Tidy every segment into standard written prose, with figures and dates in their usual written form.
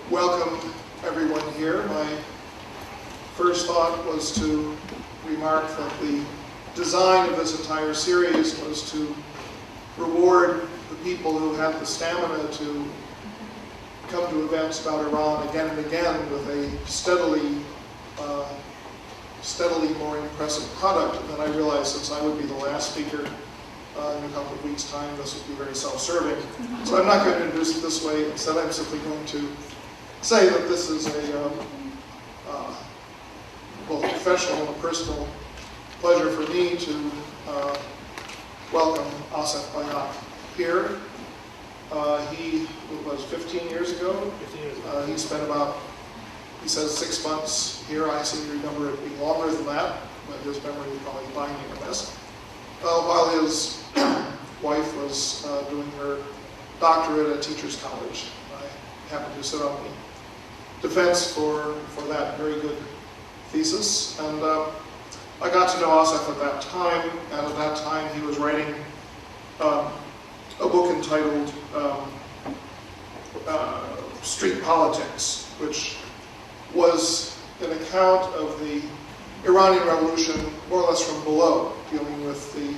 welcome everyone here. My first thought was to remark that the design of this entire series was to reward the people who had the stamina to come to events about Iran again and again with a steadily more impressive product. And then I realized, since I would be the last speaker in a couple of weeks' time, this would be very self-serving. So I'm not going to introduce it this way. Instead, I'm simply going to say that this is a both a professional and a personal pleasure for me to welcome Asef Bayat here. He was 15 years ago. 15 years ago. He spent about, he says, 6 months here. I seem to remember it being longer than that, but his memory is probably binding on this. While his wife was doing her doctorate at Teachers College. I happened to sit on the defense for that very good thesis. And I got to know Asef at that time, and at that time he was writing a book entitled Street Politics, which was an account of the Iranian Revolution, more or less from below, dealing with the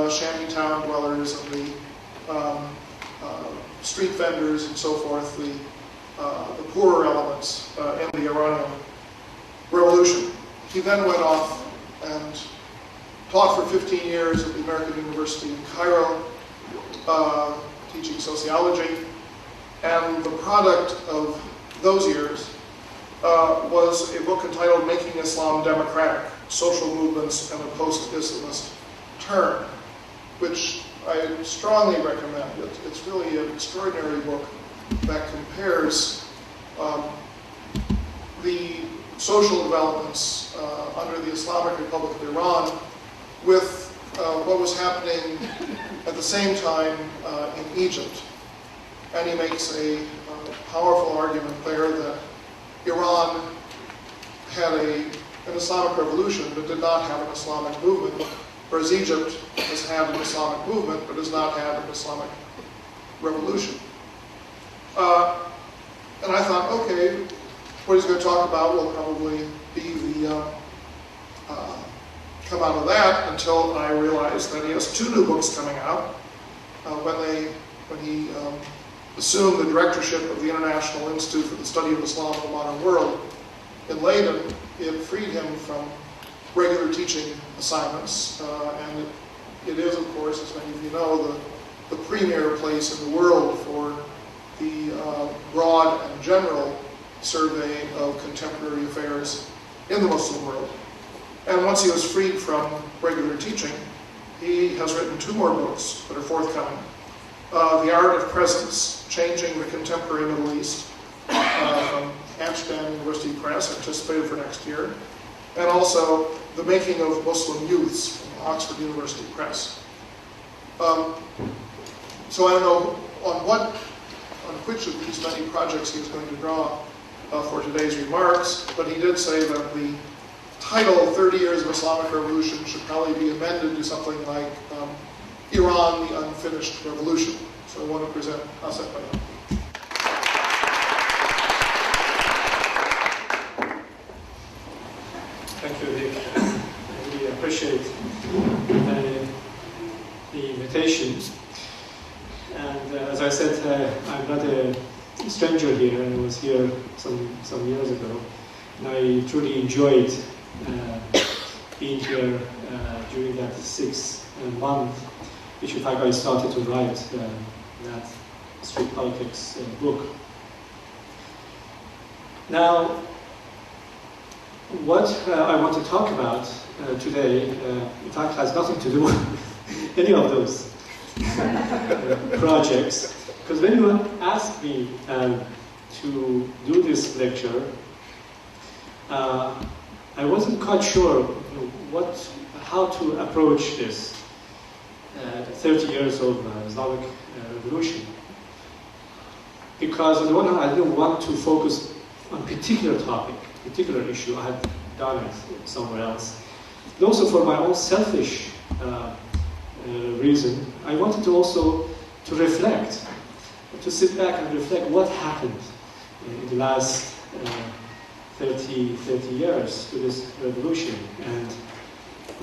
shantytown dwellers and the street vendors and so forth, the poorer elements in the Iranian Revolution. He then went off and taught for 15 years at the American University in Cairo, teaching sociology, and the product of those years was a book entitled Making Islam Democratic, Social Movements and a Post-Islamist Turn, which I strongly recommend. It's really an extraordinary book that compares the social developments under the Islamic Republic of Iran with what was happening at the same time in Egypt. And he makes a powerful argument there that Iran had an Islamic revolution but did not have an Islamic movement, whereas Egypt has had an Islamic movement but has not had an Islamic revolution. And I thought, okay, what he's going to talk about will probably be the come out of that, until I realized that he has 2 new books coming out. When he assumed the directorship of the International Institute for the Study of Islam in the Modern World in Leiden, it freed him from regular teaching assignments, and it is, of course, as many of you know, the premier place in the world for the broad and general survey of contemporary affairs in the Muslim world. And once he was freed from regular teaching, he has written 2 more books that are forthcoming. The Art of Presence, Changing the Contemporary Middle East, from Amsterdam University Press, anticipated for next year, and also The Making of Muslim Youths from Oxford University Press. So I don't know on which of these many projects he is going to draw for today's remarks, but he did say that the title, 30 Years of Islamic Revolution, should probably be amended to something like Iran, the Unfinished Revolution. So I want to present Asef Bayat. Thank you, Dick. I really appreciate the invitation. And as I said, I'm not a stranger here. I was here some years ago. And I truly enjoyed being here during that 6 month, which in fact I started to write that Street Politics book. Now, what I want to talk about today, in fact, has nothing to do with any of those projects, because when you asked me to do this lecture, I wasn't quite sure how to approach this 30 years of Islamic revolution. Because on the one hand, I didn't want to focus on a particular topic, particular issue. I had done it somewhere else. And also for my own selfish reason, I wanted to also reflect to sit back and reflect what happened in the last 30 years to this revolution, and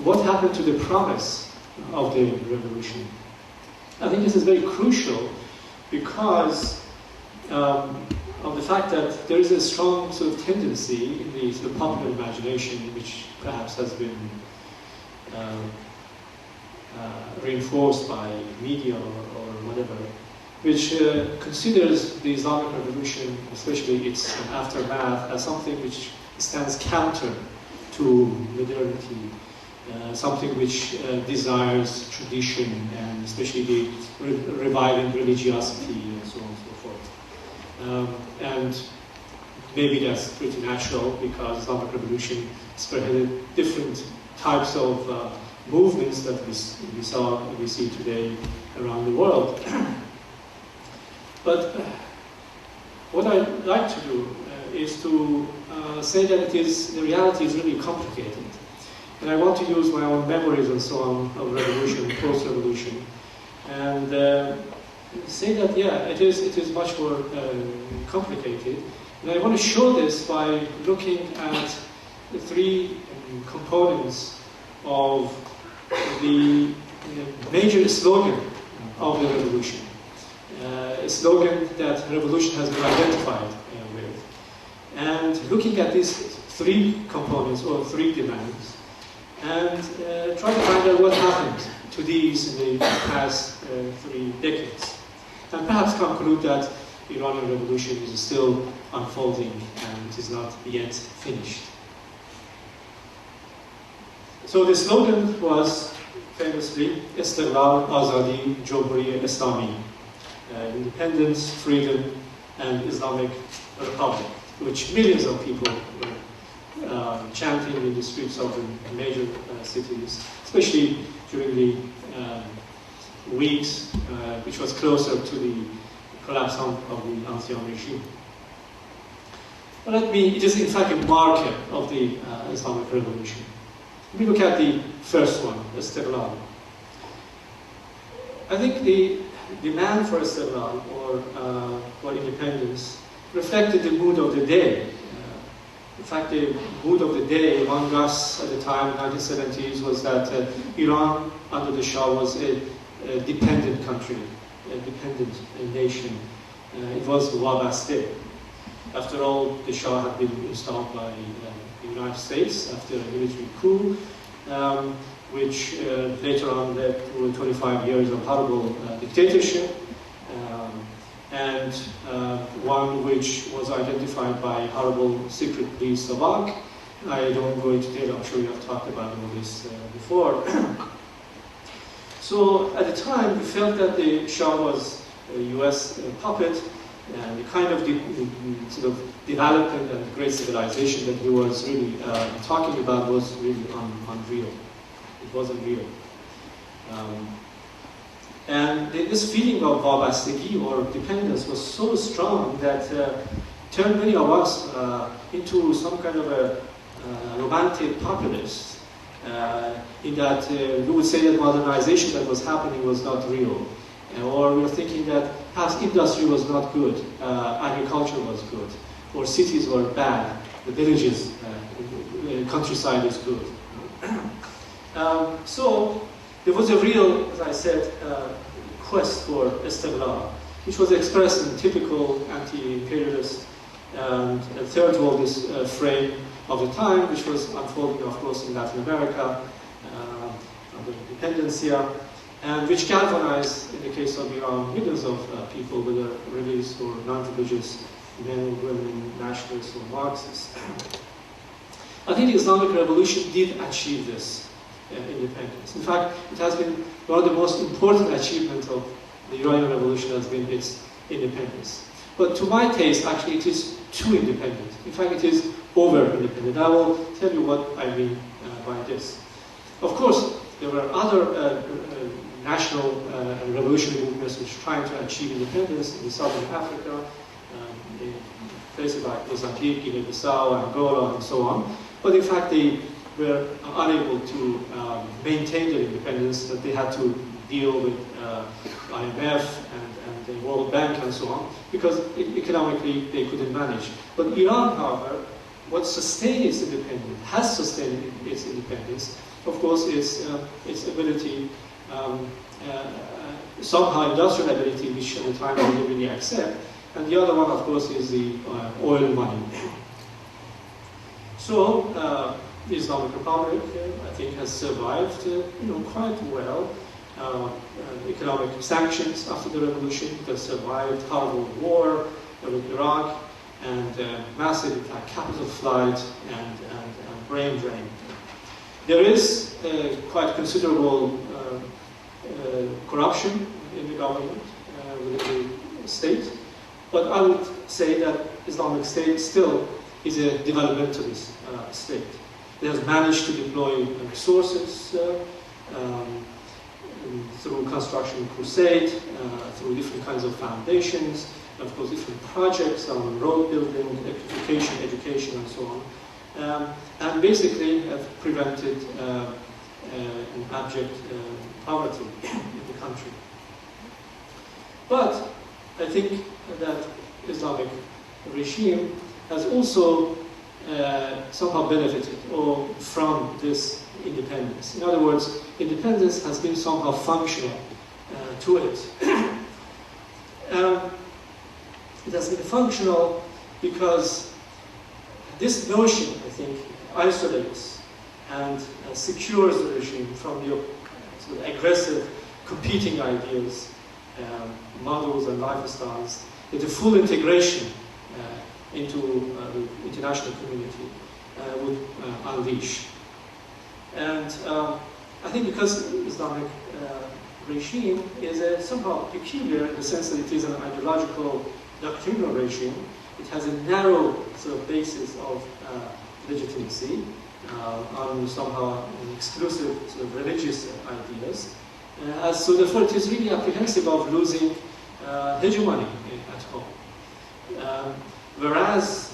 what happened to the promise of the revolution. I think this is very crucial because of the fact that there is a strong sort of tendency in the sort of popular imagination, which perhaps has been reinforced by media or whatever, which considers the Islamic Revolution, especially its aftermath, as something which stands counter to modernity, something which desires tradition and especially the reviving religiosity and so on and so forth. And maybe that's pretty natural because Islamic Revolution spearheaded different types of movements that we see today around the world. But what I'd like to do is to say that the reality is really complicated. And I want to use my own memories and so on of revolution, post-revolution, and say that, yeah, it is much more complicated. And I want to show this by looking at the three components of the major slogan of the revolution. A slogan that revolution has been identified with. And looking at these three components or three demands, and try to find out what happened to these in the past 3 decades. And perhaps conclude that the Iranian Revolution is still unfolding and it is not yet finished. So the slogan was famously Istiqlal, Azadi, Jumhuriye Islami, independence, freedom, and Islamic Republic, which millions of people were chanting in the streets of the major cities, especially during the weeks which was closer to the collapse of the ancien regime. But it is in fact a marker of the Islamic Revolution. We look at the first one, Istiqlal. I think the demand for Istiqlal, or for independence, reflected the mood of the day. In fact, the mood of the day among us at the time, 1970s, was that Iran, under the Shah, was a dependent country, a dependent nation. It was wabaste. After all, the Shah had been installed by the United States after a military coup, which later on led to 25 years of horrible dictatorship, and one which was identified by horrible secret police Savak. I don't go into detail, I'm sure you have talked about all this before. So at the time, we felt that the Shah was a US puppet, and the kind of sort of development and great civilization that he was really talking about was really unreal. It wasn't real. And this feeling of vabastagi or dependence was so strong that turned many of us into some kind of a romantic populist, in that we would say that modernization that was happening was not real. Or we were thinking that perhaps industry was not good, agriculture was good, or cities were bad, the villages, countryside is good. So there was a real, as I said, quest for Istiqlal, which was expressed in typical anti-imperialist and third worldist frame of the time, which was unfolding, of course, in Latin America, under independencia, and which galvanized, in the case of Iran, millions of people, whether religious or non-religious, men, women, nationalists or Marxists. I think the Islamic Revolution did achieve this independence. In fact, it has been one of the most important achievements of the Iranian Revolution has been its independence. But to my taste, actually, it is too independent. In fact, it is over-independent. I will tell you what I mean by this. Of course, there were other national and revolutionary movements which were trying to achieve independence in southern Africa, in places like Mozambique, Guinea-Bissau, Angola, and so on. But in fact, they were unable to maintain their independence, that they had to deal with IMF and the World Bank and and so on, because economically they couldn't manage. But Iran, however, what sustained its independence, has sustained its independence, of course, is its ability, somehow industrial ability, which at the time we didn't really accept, and the other one, of course, is the oil money. So, the Islamic Republic, I think, has survived, quite well. Economic sanctions after the revolution, it has survived horrible war with Iraq, and massive capital flight and brain drain. There is quite considerable corruption in the government, within the state, but I would say that Islamic State still is a developmentalist state. It has managed to deploy resources through construction crusade, through different kinds of foundations, of course different projects on road building, education and so on, and basically have prevented an abject poverty in the country. But I think that Islamic regime has also somehow benefited from this independence. In other words, independence has been somehow functional to it. It has been functional because this notion, I think, isolates and secures the regime from the sort of aggressive competing ideas, models and lifestyles, that the full integration into the international community would unleash. And I think because Islamic regime is somehow peculiar in the sense that it is an ideological doctrinal regime, it has a narrow sort of basis of legitimacy on somehow exclusive sort of religious ideas. So therefore it is really apprehensive of losing hegemony at home. Whereas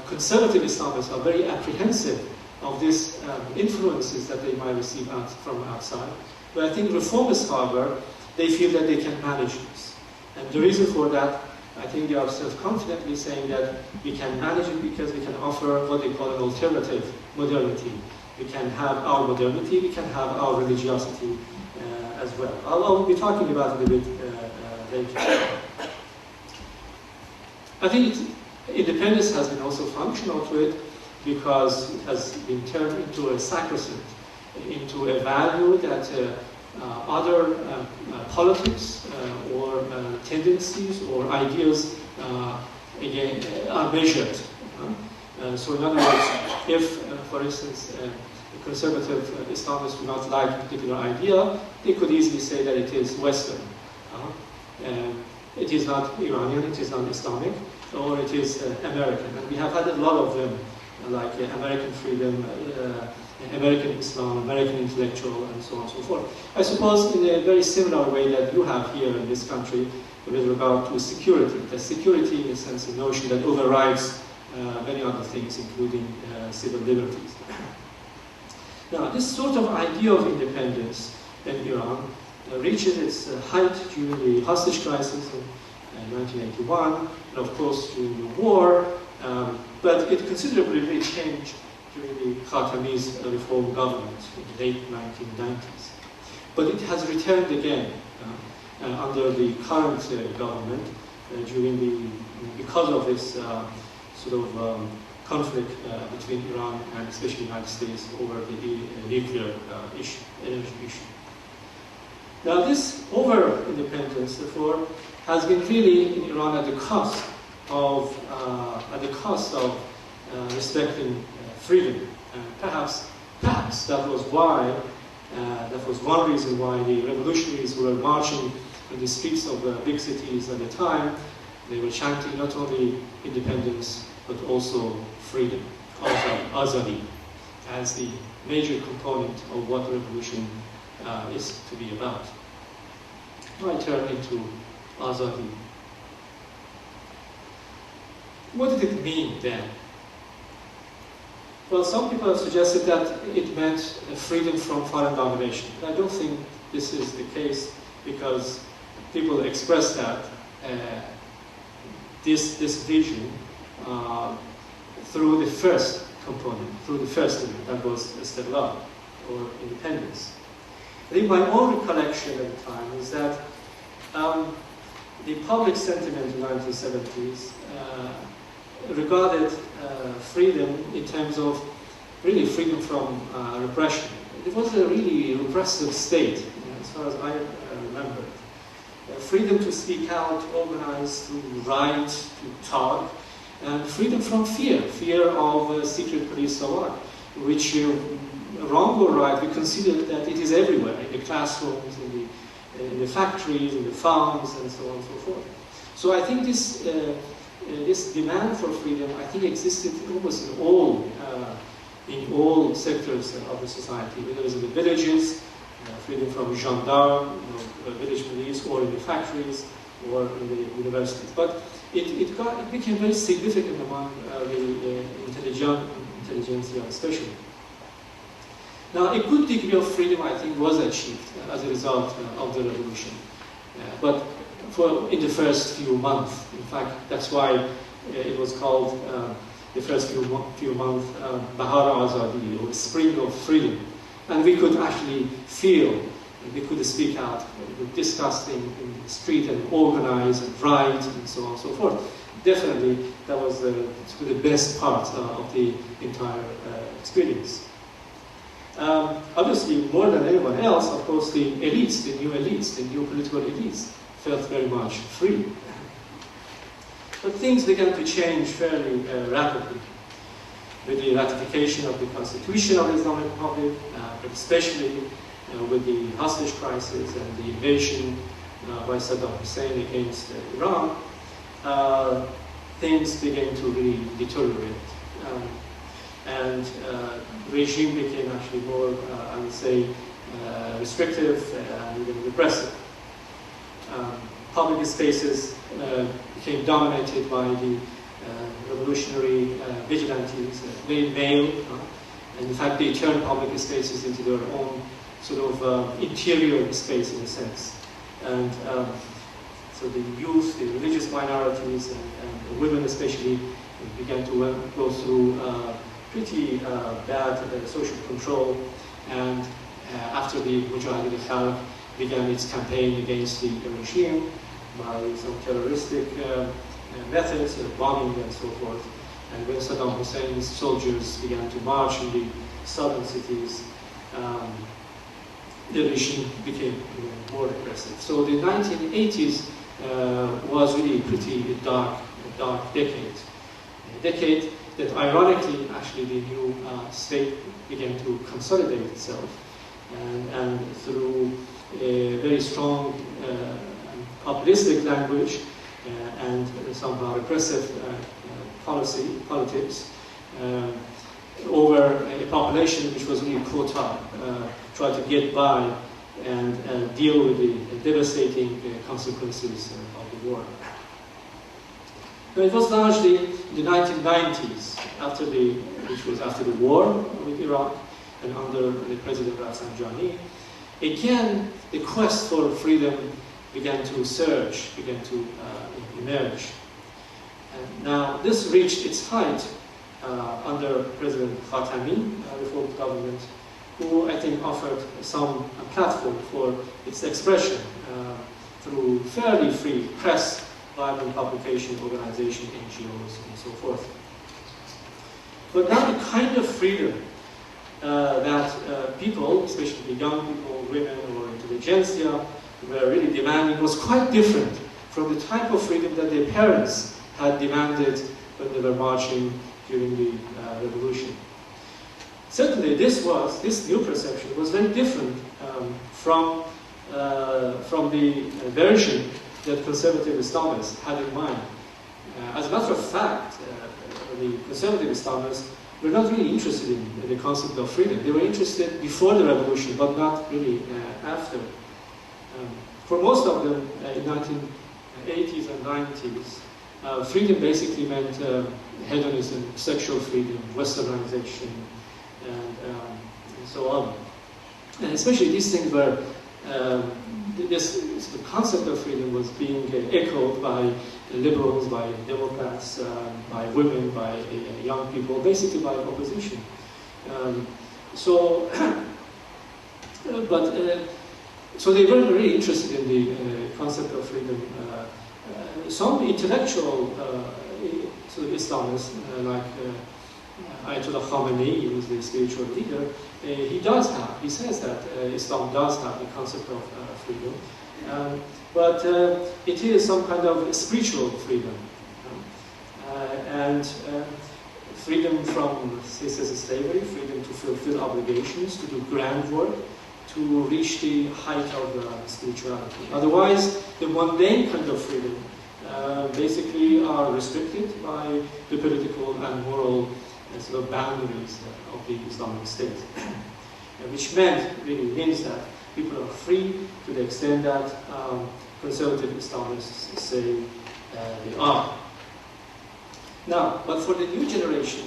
conservative Islamists are very apprehensive of these influences that they might receive from outside. But I think reformists, however, they feel that they can manage this. And the reason for that, I think they are self-confidently saying that we can manage it because we can offer what they call an alternative modernity. We can have our modernity, we can have our religiosity as well. I'll be talking about it a bit later. I think independence has been also functional to it because it has been turned into a sacrosanct, into a value that other politics or tendencies or ideas again are measured. So in other words, if, for instance, conservative Islamists do not like a particular idea, they could easily say that it is Western. It is not Iranian, it is not Islamic, or it is American. And we have had a lot of them, like American freedom, American Islam, American intellectual, and so on and so forth. I suppose in a very similar way that you have here in this country with regard to security. The security, in a sense, a notion that overrides many other things, including civil liberties. Now, this sort of idea of independence in Iran reaches its height during the hostage crisis in 1981, and of course during the war, but it considerably really changed during the Khatami's reform government in the late 1990s. But it has returned again under the current government because of this sort of conflict between Iran and especially the United States over the nuclear issue, energy issue. Now this over-independence, therefore, has been really in Iran at the cost of respecting freedom. Perhaps that was why, that was one reason why the revolutionaries were marching in the streets of big cities at the time. They were chanting not only independence, but also freedom, azadi, as the major component of what revolution is to be about. Now I turn into azadi. What did it mean then? Well, some people have suggested that it meant freedom from foreign domination. I don't think this is the case. because people expressed that this vision through the first component, through the first element, that was Istiqlal, or independence. I think my own recollection at the time is that the public sentiment in the 1970s regarded freedom in terms of really freedom from repression. It was a really repressive state, as far as I remember. Freedom to speak out, to organize, to write, to talk, and freedom from fear of secret police, so on, which, wrong or right, we consider that it is everywhere, in the classrooms, in the factories, in the farms, and so on and so forth. So I think this demand for freedom, I think, existed almost in all sectors of the society, whether it was in the villages, freedom from gendarme, village police, or in the factories, or in the universities. But it became very significant among the intelligentsia especially. Now, a good degree of freedom, I think, was achieved as a result of the revolution. But in the first few months, in fact, that's why it was called the first few months Bahar Azadi, or Spring of Freedom. And we could actually feel, we could speak out, we could discuss in the street and organize and write and so on and so forth. Definitely, that was the best part of the entire experience. Obviously, more than anyone else, of course, the elites, the new political elites, felt very much free. But things began to change fairly rapidly with the ratification of the Constitution of the Islamic Republic, but especially with the hostage crisis and the invasion by Saddam Hussein against Iran. Things began to really deteriorate. And the regime became actually more, I would say, restrictive and even repressive. Public spaces became dominated by the revolutionary vigilantes, very male, and in fact they turned public spaces into their own sort of interior space in a sense. And so the youth, the religious minorities, and women especially began to go through pretty bad social control, and after the Mujahid al-Khalq began its campaign against the regime by some terroristic methods, bombing and so forth. And when Saddam Hussein's soldiers began to march in the southern cities, the regime became more aggressive. So the 1980s was really a pretty dark decade. A decade that ironically, actually, the new state began to consolidate itself, and through a very strong populistic language and somehow repressive politics over a population which was really caught up, tried to get by and deal with the devastating consequences of the war. It was largely in the 1990s, which was after the war with Iraq and under the President Rafsanjani. Again, the quest for freedom began to surge, began to emerge. And now, this reached its height under President Khatami, reformed government, who I think offered some platform for its expression through fairly free press, vibrant publication, organization, NGOs, and so forth. But now the kind of freedom that people, especially young people, women, or intelligentsia, were really demanding was quite different from the type of freedom that their parents had demanded when they were marching during the revolution. Certainly, this new perception was very different from the version that conservative Islamists had in mind. As a matter of fact, the conservative Islamists were not really interested in the concept of freedom. They were interested before the revolution, but not really after. For most of them, in 1980s and 90s, freedom basically meant hedonism, sexual freedom, westernization, and so on. And especially these things were the concept of freedom was being echoed by liberals, by Democrats, by women, by young people, basically by opposition. So they were very interested in the concept of freedom. Some intellectual sort of Islamists, like Ayatollah Khamenei, who is the spiritual leader, he says that Islam does have the concept of freedom, but it is some kind of spiritual freedom, and freedom from, he says, slavery, freedom to fulfill obligations, to do grand work, to reach the height of spirituality. Otherwise, the mundane kind of freedom basically are restricted by the political and moral sort of boundaries of the Islamic State, which really means that people are free to the extent that conservative Islamists say they are. Now, but for the new generation,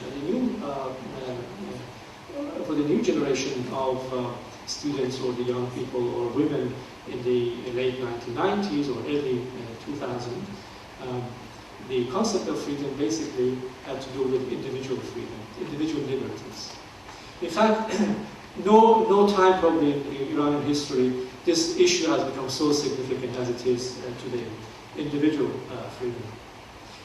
for the new generation of students or the young people or women in the late 1990s or early 2000s, the concept of freedom basically had to do with individual freedom, individual liberties. In fact, no time probably in Iranian history this issue has become so significant as it is today, individual freedom.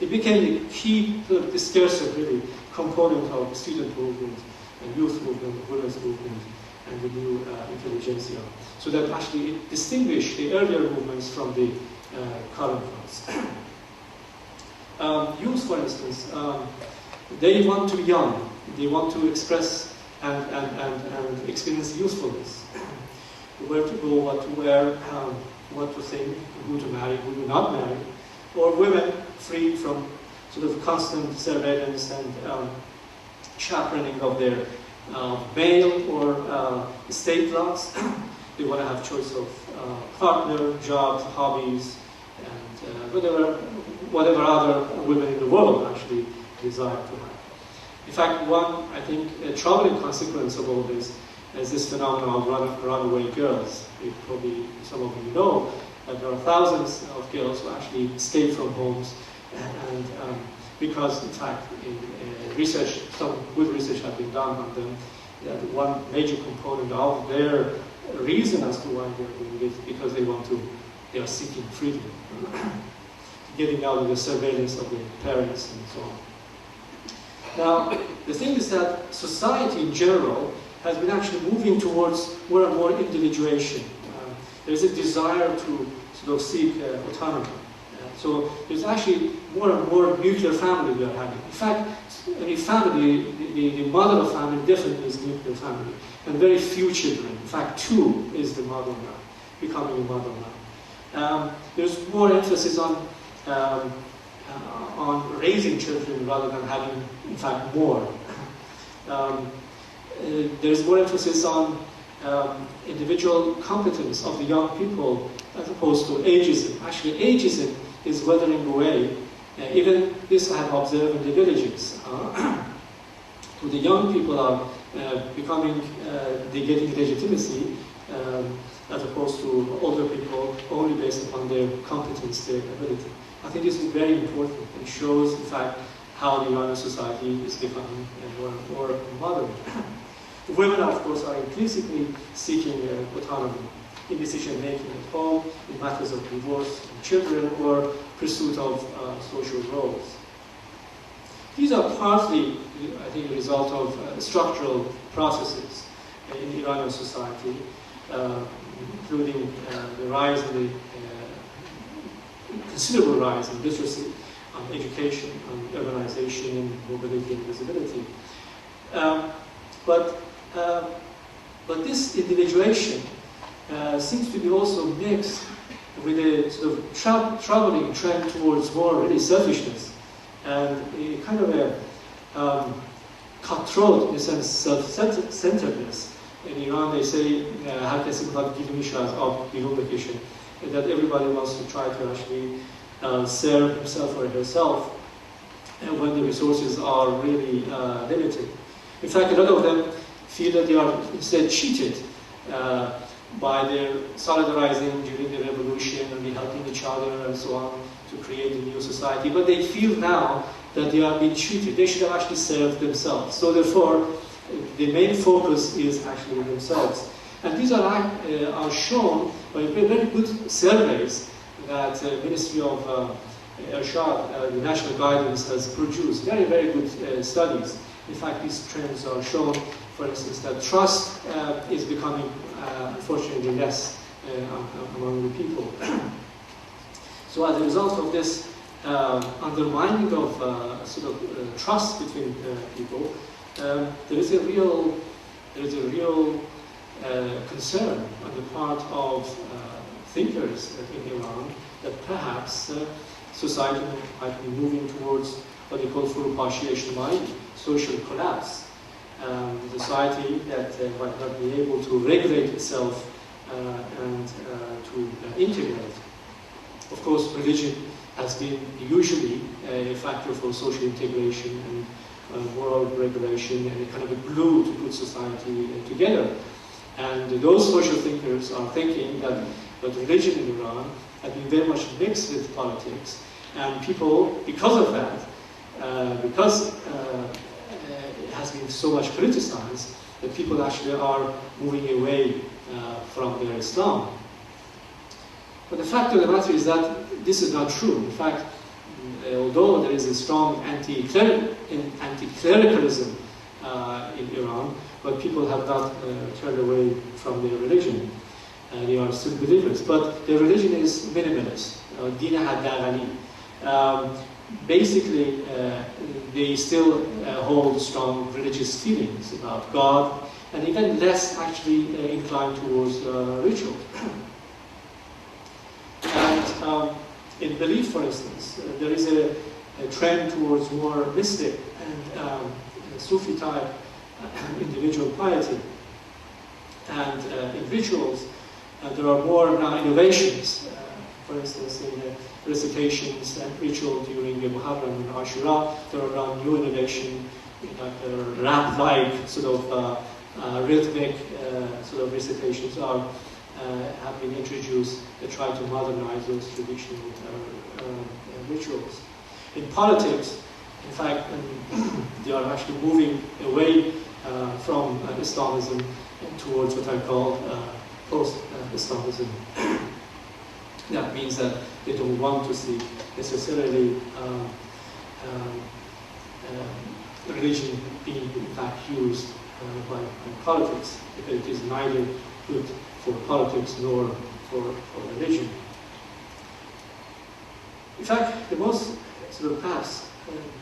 It became the key, discursive really, component of student movement, and youth movement, women's movement, and the new intelligentsia. So that actually it distinguished the earlier movements from the current ones. Youth, for instance, they want to be young. They want to express and experience usefulness. Where to go, what to wear, what to think, who to marry, who to not marry. Or women free from sort of constant surveillance and chaperoning of their male or state laws. They want to have choice of partner, jobs, hobbies, and whatever other women in the world actually desire to have. In fact, one, I think, troubling consequence of all this is this phenomenon of runaway girls. Probably some of you know that there are thousands of girls who actually escape from homes, and because, in fact, in research, some good research has been done on them, that one major component of their reason as to why they're doing it because they are seeking freedom, getting out of the surveillance of their parents and so on. Now, the thing is that society in general has been actually moving towards more and more individuation. There's a desire to sort of seek autonomy. So there's actually more and more nuclear family we are having. In fact, any family, the model of family definitely is nuclear family. And very few children. In fact, 2 is the model now, becoming a model now. There's more emphasis on raising children rather than having, in fact, more. There's more emphasis on individual competence of the young people as opposed to ageism. Actually, ageism is weathering away. Even this I have observed in the villages. So the young people are becoming, they're getting legitimacy as opposed to older people only based upon their competence, their ability. I think this is very important and shows, in fact, how the Iranian society is becoming more and more modern. Women, of course, are increasingly seeking autonomy in decision-making at home, in matters of divorce and children, or pursuit of social roles. These are partly, I think, a result of structural processes in the Iranian society, including the rise in the considerable rise in literacy, on education, on urbanization, and mobility and visibility. But this individuation seems to be also mixed with a sort of troubling trend towards more really selfishness and a kind of a cutthroat, in a sense, self-centeredness. In Iran, they say, that everybody wants to try to actually serve himself or herself when the resources are really limited. In fact, a lot of them feel that they are instead cheated by their solidarizing during the revolution and they helping each other and so on to create a new society. But they feel now that they are being cheated. They should have actually served themselves. So therefore, the main focus is actually themselves. And these are shown by very good surveys that the Ministry of Irshad, the National Guidance, has produced. Very, very good studies. In fact, these trends are shown, for instance, that trust is becoming, unfortunately, less among the people. So as a result of this undermining of trust between people, there is a real concern on the part of thinkers in Iran that perhaps society might be moving towards what they call furupashi ijtimai, social collapse. The society that might not be able to regulate itself and to integrate. Of course, religion has been usually a factor for social integration and moral regulation and a kind of a glue to put society together. And those social thinkers are thinking that religion in Iran has been very much mixed with politics, and people, because of that, because it has been so much politicized, that people actually are moving away from their Islam. But the fact of the matter is that this is not true. In fact, although there is a strong anti-clericalism in Iran, but people have not turned away from their religion. They are still believers. But their religion is minimalist. Dina Haddagani. Basically, they still hold strong religious feelings about God, and even less actually inclined towards ritual. And in belief, for instance, there is a trend towards more mystic and Sufi type individual piety. And in rituals, there are more now innovations. For instance, in recitations and ritual during the Muharram and Ashura, there are now new innovation, like rap-like sort of rhythmic sort of recitations have been introduced to try to modernize those traditional rituals. In politics, in fact, they are actually moving away from Islamism towards what I call post-Islamism. That means that they don't want to see necessarily religion being in fact used by politics, because it is neither good for politics nor for religion. In fact, the most sort of perhaps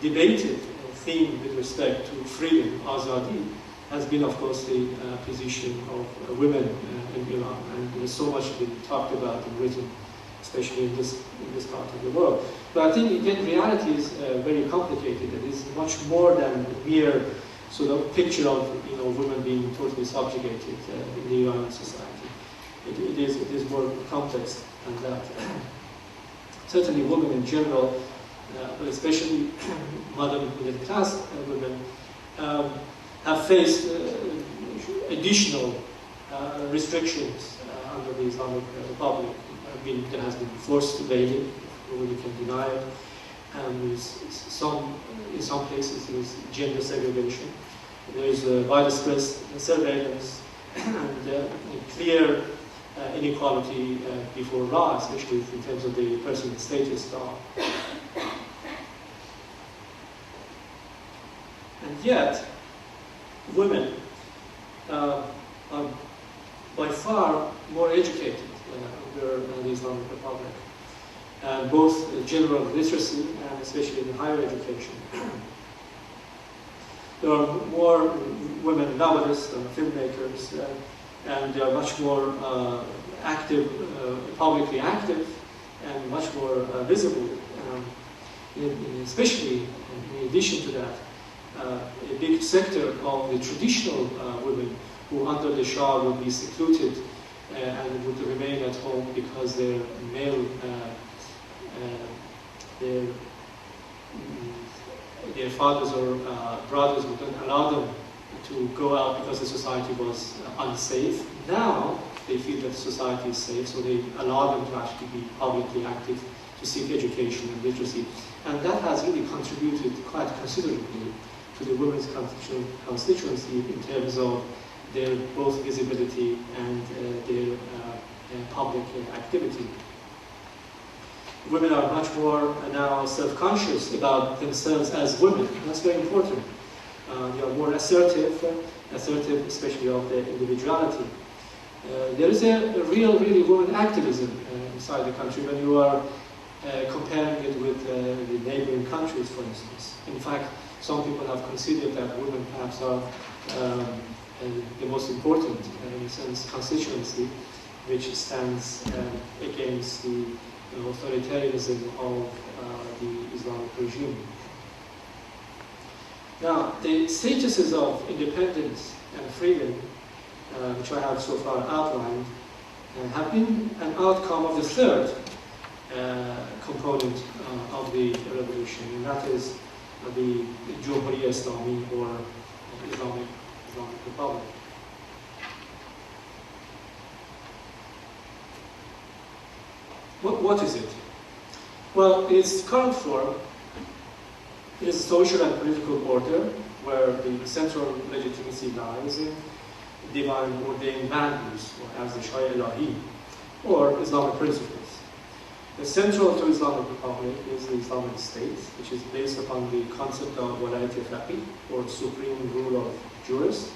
debated theme with respect to freedom, azadi, has been, of course, the position of women in Iran, and there's so much been talked about and written, especially in this part of the world. But I think, again, reality is very complicated. It is much more than a mere sort of picture of women being totally subjugated in the Iranian society. It is more complex than that. Certainly, women in general, but especially modern middle class women, have faced additional restrictions under the Islamic Republic. There has been forced veiling, nobody can deny it. In some places there is gender segregation. There is widespread surveillance and clear inequality before law, especially in terms of the personal status law. And yet, women are by far more educated under the Islamic Republic, both general literacy and especially in higher education. There are more women novelists and filmmakers, and they are much more active, publicly active, and much more visible. Especially in addition to that, a big sector of the traditional women who under the Shah would be secluded and would remain at home because their male, their fathers or brothers wouldn't allow them to go out because the society was unsafe. Now they feel that society is safe, so they allow them to actually be publicly active, to seek education and literacy. And that has really contributed quite considerably to the women's constituency in terms of their both visibility and their public activity. Women are much more now self-conscious about themselves as women. That's very important. They are more assertive especially of their individuality. There is a really women activism inside the country when you are comparing it with the neighboring countries, for instance. In fact, some people have considered that women perhaps are the most important, in a sense, constituency which stands against the authoritarianism of the Islamic regime. Now, the statuses of independence and freedom, which I have so far outlined, have been an outcome of the third component of the revolution, and that is the Jumhuriya Islami, or Islamic Republic. What is it? Well, its current form is a social and political order where the central legitimacy lies in divine ordained values, or as the Sharia Ilahi, or Islamic principles. The central to Islamic Republic is the Islamic State, which is based upon the concept of Walayat al-Faqih, or supreme rule of jurists,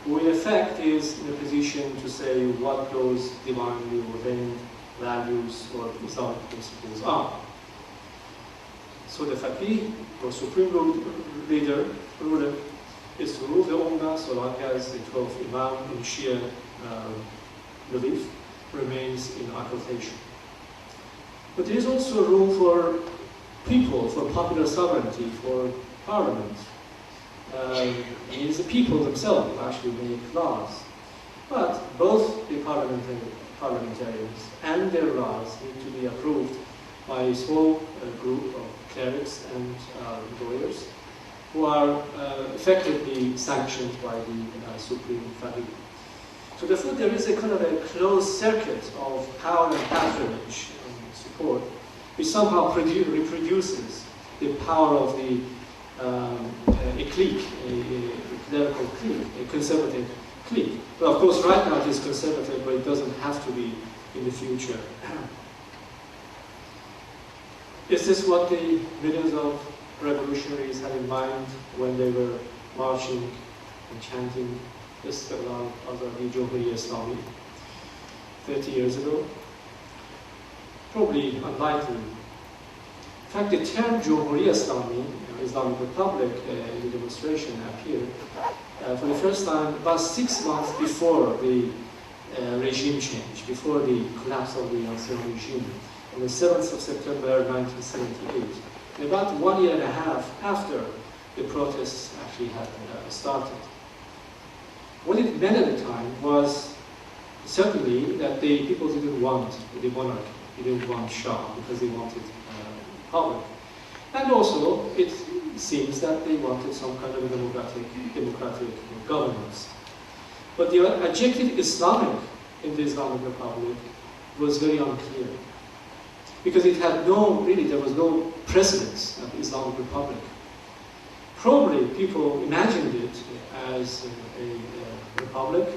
who in effect is in a position to say what those divinely ordained values or Islamic principles are. So the Faqih, or supreme ruler, is to rule the Ummah so long as the 12th Imam in Shia belief remains in occultation. But there is also room for people, for popular sovereignty, for parliament. It is the people themselves who actually make laws. But both the parliamentarians and their laws need to be approved by a small group of clerics and lawyers who are effectively sanctioned by the Supreme Faqih. So therefore there is a kind of a closed circuit of power and patronage and support which somehow reproduces the power of the a clique, a clerical clique, a conservative clique. But of course right now it is conservative, but it doesn't have to be in the future. Is this what the millions of revolutionaries had in mind when they were marching and chanting Istiqlal Azadi Jumhuriya Islami 30 years ago? Probably unlikely. In fact, the term Jumhuriya Islami, Islamic Republic, in the demonstration appeared for the first time about 6 months before the regime change, before the collapse of the Nasser regime, on the 7th of September 1978. And about 1 year and a half after the protests actually had started. What it meant at the time was certainly that the people didn't want the monarchy, they didn't want Shah because they wanted republic. And also, it seems that they wanted some kind of democratic governance. But the adjective Islamic in the Islamic Republic was very unclear. Because it had there was no precedence of the Islamic Republic. Probably people imagined it as a republic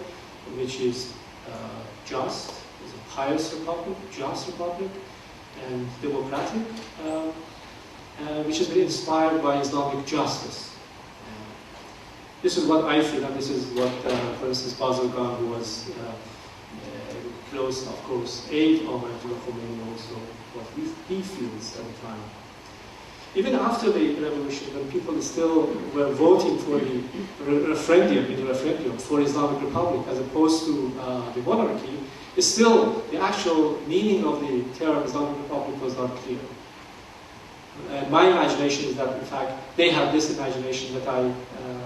which is just, is a pious republic, just republic, and democratic, which has been inspired by Islamic justice. This is what I feel, and this is what, for instance, Bazargan, who was close, of course, aide of Ayatollah Khomeini, also what he feels at the time. Even after the revolution, when people still were voting for the referendum for Islamic Republic as opposed to the monarchy, still the actual meaning of the term Islamic Republic was not clear. My imagination is that, in fact, they have this imagination that I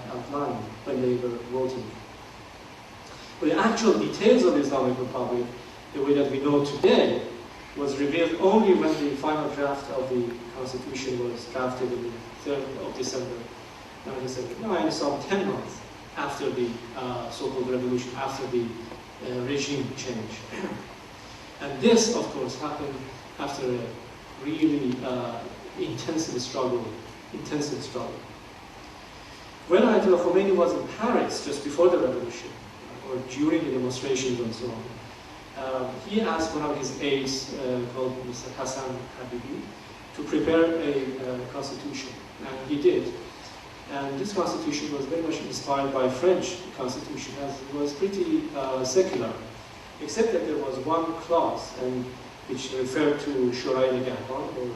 outlined when they were voting. But the actual details of the Islamic Republic, the way that we know today, was revealed only when the final draft of the Constitution was drafted on the 3rd of December 1979, some 10 months after the so-called revolution, after the regime change. And this, of course, happened after a really intensive struggle. When Ayatollah Khomeini was in Paris just before the revolution, or during the demonstrations and so on, he asked one of his aides, called Mr. Hassan Habibi, to prepare a constitution, and he did. And this constitution was very much inspired by French constitution, as it was pretty secular, except that there was one clause which referred to Shura Nigahban, or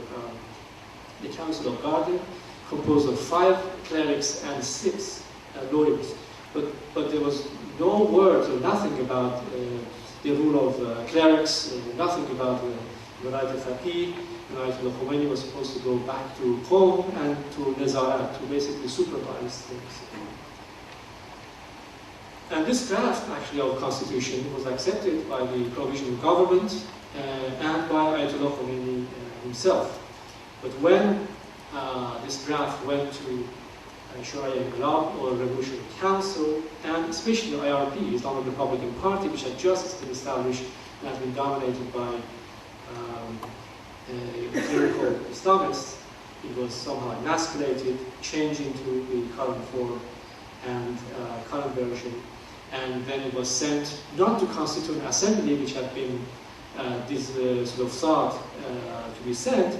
the Council of Guardians, composed of 5 clerics and 6 lawyers. But there was no words or nothing about the rule of clerics, nothing about the right of faqih. Ayatollah Khomeini was supposed to go back to Qom and to Nazarat, to basically supervise things. And this draft, actually, of constitution was accepted by the provisional government and by Ayatollah Khomeini himself. But when this draft went to Shura-e-Inqilab, or Revolutionary Council, and especially the IRP, Islamic Republican Party, which had just been established and had been dominated by clerical Islamists, it was somehow emasculated, changed into the current form and current version, and then it was sent not to Constituent Assembly, which had been this sort of thought to be sent,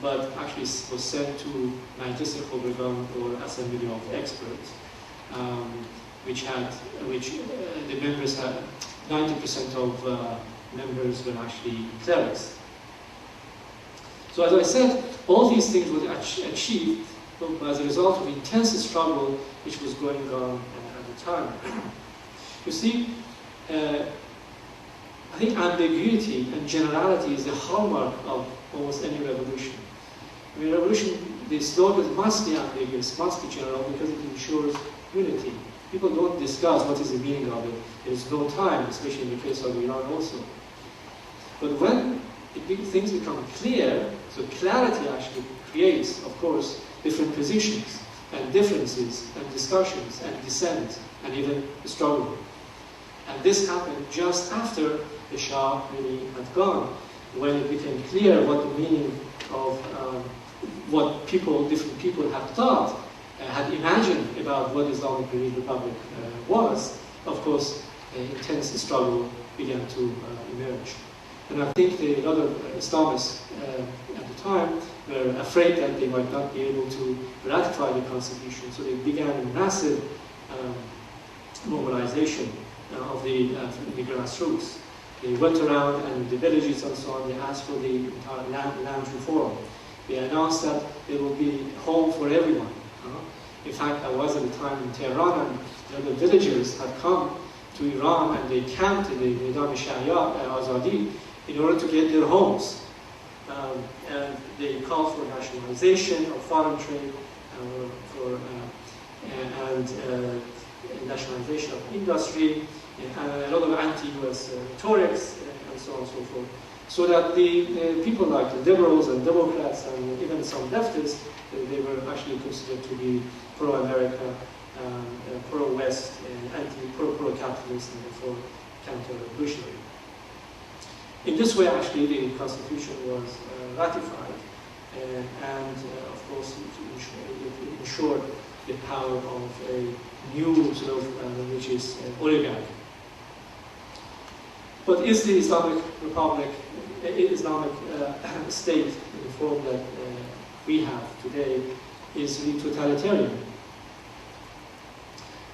but actually was sent to Majlis al-Khubran, or Assembly of Experts, which the members had 90% of members were actually clerics. So as I said, all these things were achieved as a result of intense struggle which was going on at the time. You see, I think ambiguity and generality is the hallmark of almost any revolution. I mean, revolution, the slogan must be ambiguous, must be general, because it ensures unity. People don't discuss what is the meaning of it. There's no time, especially in the case of Iran also. But when things become clear, so clarity actually creates, of course, different positions and differences and discussions and dissent and even struggle. And this happened just after the Shah really had gone, when it became clear what the meaning of what different people had thought, had imagined about what Islamic Republic was. Of course, intense struggle began to emerge. And I think a lot of Islamists at the time were afraid that they might not be able to ratify the constitution, so they began a massive mobilization of the grassroots. They went around and the villages and so on, they asked for the entire land reform. They announced that there will be a home for everyone. In fact, I was at the time in Tehran, and the villagers had come to Iran and they camped in the Meydan-e-Shahya, Azadi, in order to get their homes. And they called for nationalization of foreign trade, and nationalization of industry, and a lot of anti-US rhetorics, and so on and so forth. So that the people like the liberals and Democrats and even some leftists, they were actually considered to be pro-America, pro-West, pro-capitalist, and therefore counter-revolutionary. In this way, actually, the Constitution was ratified, and of course, it ensured the power of a new sort of religious oligarchy. But is the Islamic Republic, Islamic state, in the form that we have today, is really totalitarian?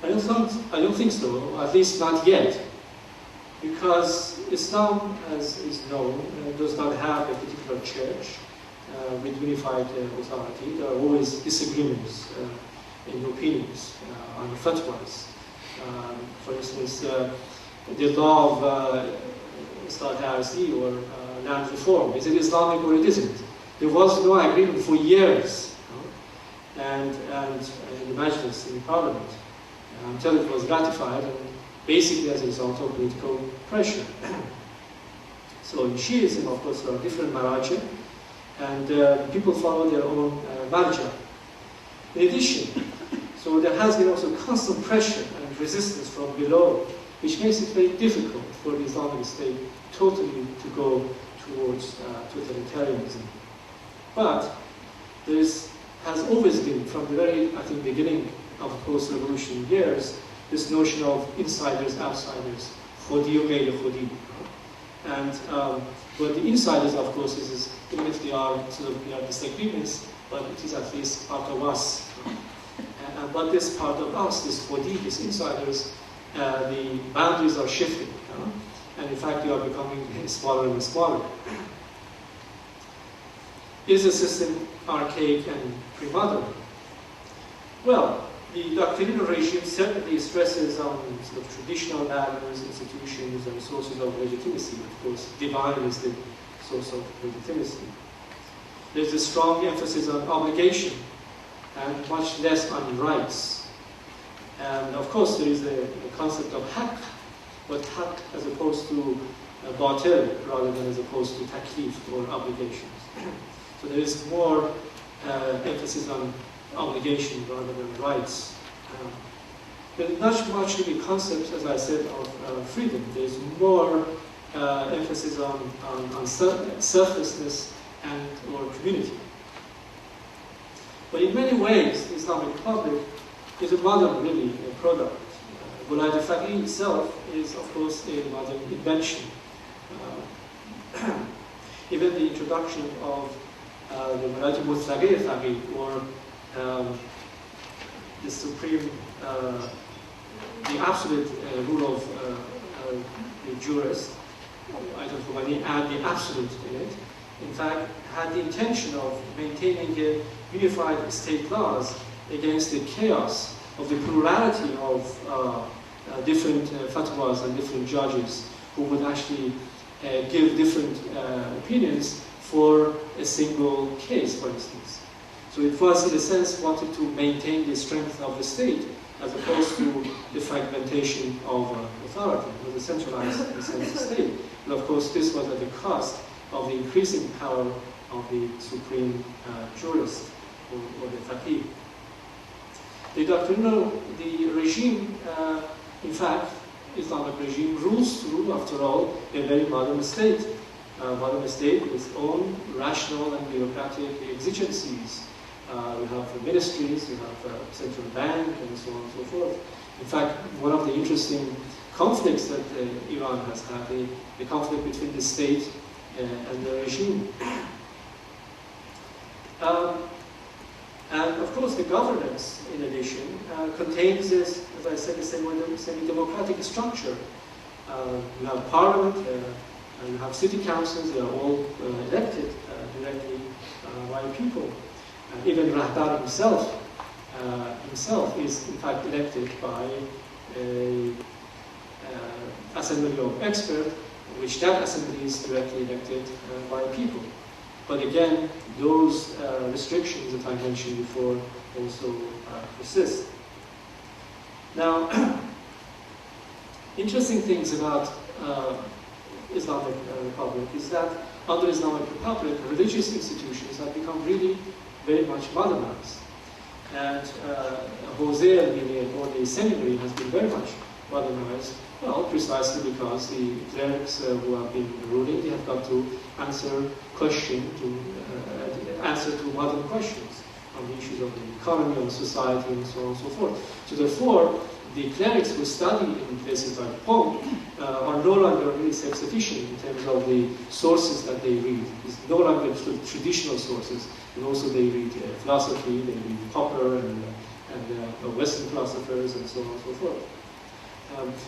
I don't think so, at least not yet. Because Islam, as is known, does not have a particular church with unified authority. There are always disagreements in opinions on fatwas. For instance, the law of Islah Darsi, or land reform, is it Islamic or it isn't? There was no agreement for years, and in the Majlis, in the Parliament, until it was ratified, and basically as a result of political pressure. So in Shiism, of course, there are different marajah, and people follow their own marja. In addition, so there has been also constant pressure and resistance from below which makes it very difficult for the Islamic State totally to go towards totalitarianism. But there has always been, from the very, I think, beginning of post-revolution years, this notion of insiders, outsiders, khodi or ghayr khodi. And but the insiders, of course, is even if they are sort of disagreements, but it is at least part of us. But this part of us, this khodi, these insiders, the boundaries are shifting, and in fact they are becoming smaller and smaller. Is the system archaic and pre-modern? Well, the doctrinal regime certainly stresses on sort of traditional values, institutions, and sources of legitimacy. Of course, divine is the source of legitimacy. There's a strong emphasis on obligation and much less on rights. And of course, there is a concept of haqq, but haqq as opposed to batil rather than as opposed to taklif or obligations. So there is more emphasis on obligation rather than rights. There's not much really concept, as I said, of freedom. There's more emphasis on selflessness and or community. But in many ways, the Islamic Republic is a modern, really, product. Wilayat al-Faqih itself is, of course, a modern invention. Even the introduction of the Wilayat al-Faqih, or the supreme, the absolute rule of the jurist, I don't know why they add the absolute in it, in fact, had the intention of maintaining a unified state laws against the chaos of the plurality of different fatwas and different judges who would actually give different opinions for a single case, for instance. So it was, in a sense, wanted to maintain the strength of the state as opposed to the fragmentation of authority. It was a centralized, in a sense, state. But of course, this was at the cost of the increasing power of the supreme jurist, or the faqih. The regime, in fact, Islamic regime rules through, after all, a very modern state. Modern state with its own rational and bureaucratic exigencies. We have ministries, we have a central bank, and so on and so forth. In fact, one of the interesting conflicts that Iran has had, the conflict between the state and the regime. And of course, the governance, in addition, contains this, as I said, a semi-democratic structure. You have parliament, and you have city councils, they are all elected directly by people. Even Rahbar himself is in fact elected by an assembly of experts, which that assembly is directly elected by people. But again, those restrictions that I mentioned before also persist. Now, interesting things about Islamic Republic is that under Islamic Republic, religious institutions have become really very much modernized. And Hosea, or the seminary, has been very much modernized, well, precisely because the clerics who have been ruling, they have got to answer to modern questions on the issues of the economy, on society, and so on and so forth. So therefore, the clerics who study in places like Qom are no longer really self-sufficient in terms of the sources that they read. It's no longer traditional sources, and also they read philosophy, they read Popper and Western philosophers, and so on and so forth.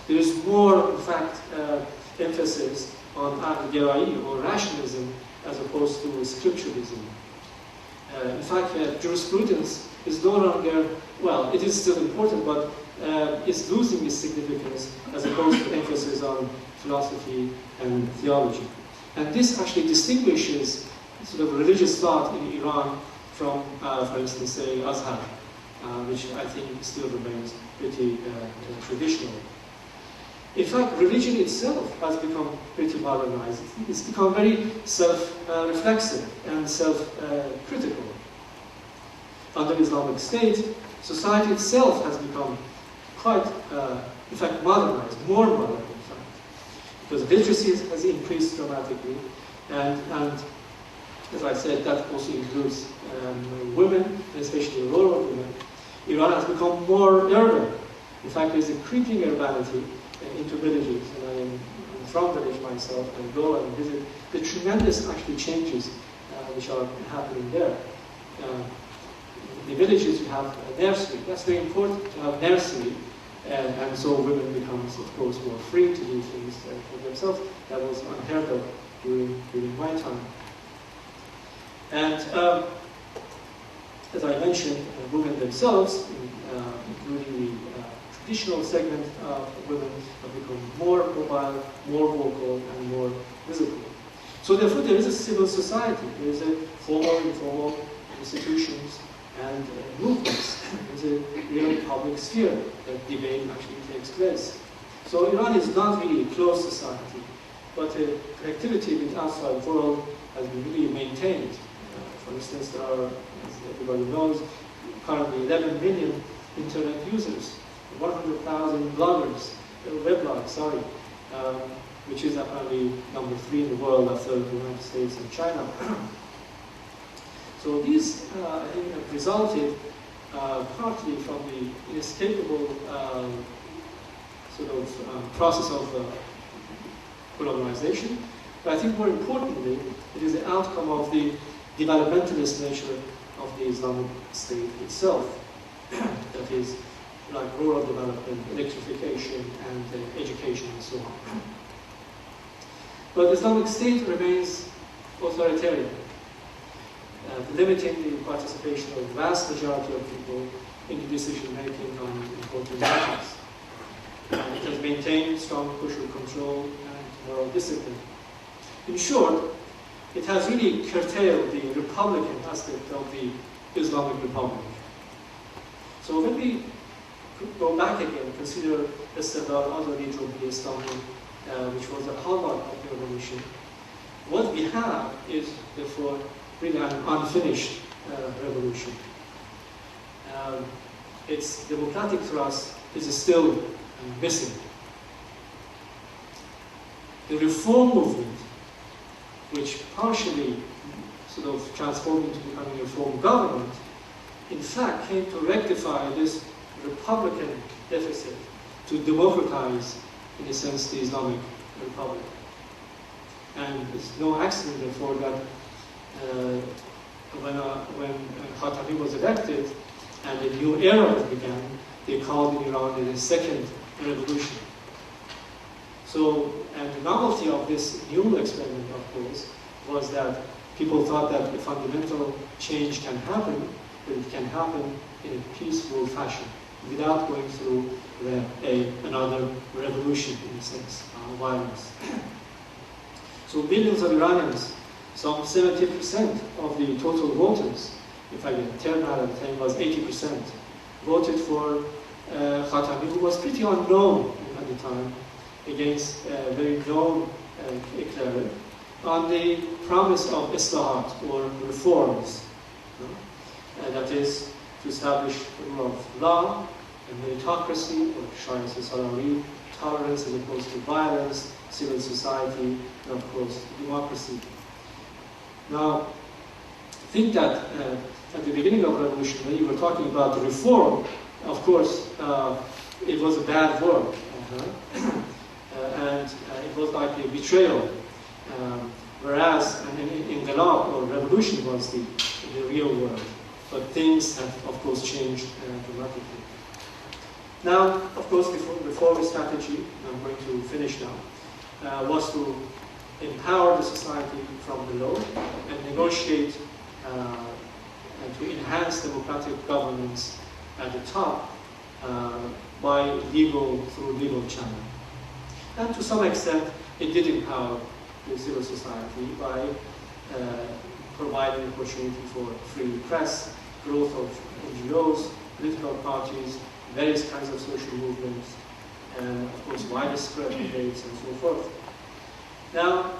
There is more, in fact, emphasis on al-Gerai, or rationalism, as opposed to scripturalism. In fact, jurisprudence is no longer, well, it is still important, but it's losing its significance as opposed to emphasis on philosophy and theology. And this actually distinguishes sort of religious thought in Iran from, for instance, say, Azhar, which I think still remains pretty traditional. In fact, religion itself has become pretty modernized. It's become very self-reflexive and self-critical. Under Islamic State, society itself has become quite in fact modernized, more modern in fact, because literacy has increased dramatically, and as I said, that also includes women, especially rural women. Iran has become more urban. In fact, there's a creeping urbanity into villages, and I'm from village myself, and go and visit the tremendous actually changes which are happening there. The villages, you have a nursery. That's very important to have nursery, and so women becomes, of course, more free to do things for themselves. That was unheard of during my time. And as I mentioned, women themselves, including the traditional segment of women, have become more mobile, more vocal, and more visible. So therefore, there is a civil society. There is a formal, informal institutions and movements. There's a real public sphere that debate actually takes place. So Iran is not really a closed society, but a connectivity with the outside world has been really maintained. For instance, there are, as everybody knows, currently 11 million internet users, 100,000 bloggers, weblogs, which is apparently number 3 in the world after the United States and China. So these have resulted partly from the inescapable process of globalization, but I think more importantly, it is the outcome of the developmentalist nature of the Islamic State itself. That is, like rural development, electrification, and education, and so on. But the Islamic State remains authoritarian, limiting the participation of the vast majority of people in the decision-making on important matters. It has maintained strong social control and moral discipline. In short, it has really curtailed the republican aspect of the Islamic Republic. So when we go back again, consider Istiqlal Azadi Jumhuriyet Islami, which was a hallmark of the revolution, what we have is, therefore, really an unfinished revolution. Its democratic thrust is still missing. The reform movement, which partially sort of transformed into becoming a reform government, in fact came to rectify this republican deficit, to democratize, in a sense, the Islamic Republic. And it's no accident, therefore, that when Khatami was elected and a new era began, they called in Iran a second revolution. So, and the novelty of this new experiment, of course, was that people thought that a fundamental change can happen, but it can happen in a peaceful fashion, without going through another revolution, in a sense, violence. So millions of Iranians, some 70% of the total voters, in fact the turnout at the time was 80%, voted for Khatami, who was pretty unknown at the time, against a very known cleric, on the promise of islahat, or reforms. That is, to establish the rule of law, a meritocracy, or Shariah tolerance as opposed to violence, civil society, and of course, democracy. Now, I think that at the beginning of the revolution, when you were talking about the reform, of course, it was a bad word, and it was like a betrayal, whereas an inqilab, or revolution, was the real word. But things have, of course, changed dramatically. Now, of course, the reform strategy, and I'm going to finish now, was to empower the society from below and negotiate and to enhance democratic governance at the top through legal channel. And to some extent, it did empower the civil society by providing opportunity for free press, growth of NGOs, political parties, various kinds of social movements, and of course widespread debates and so forth. Now,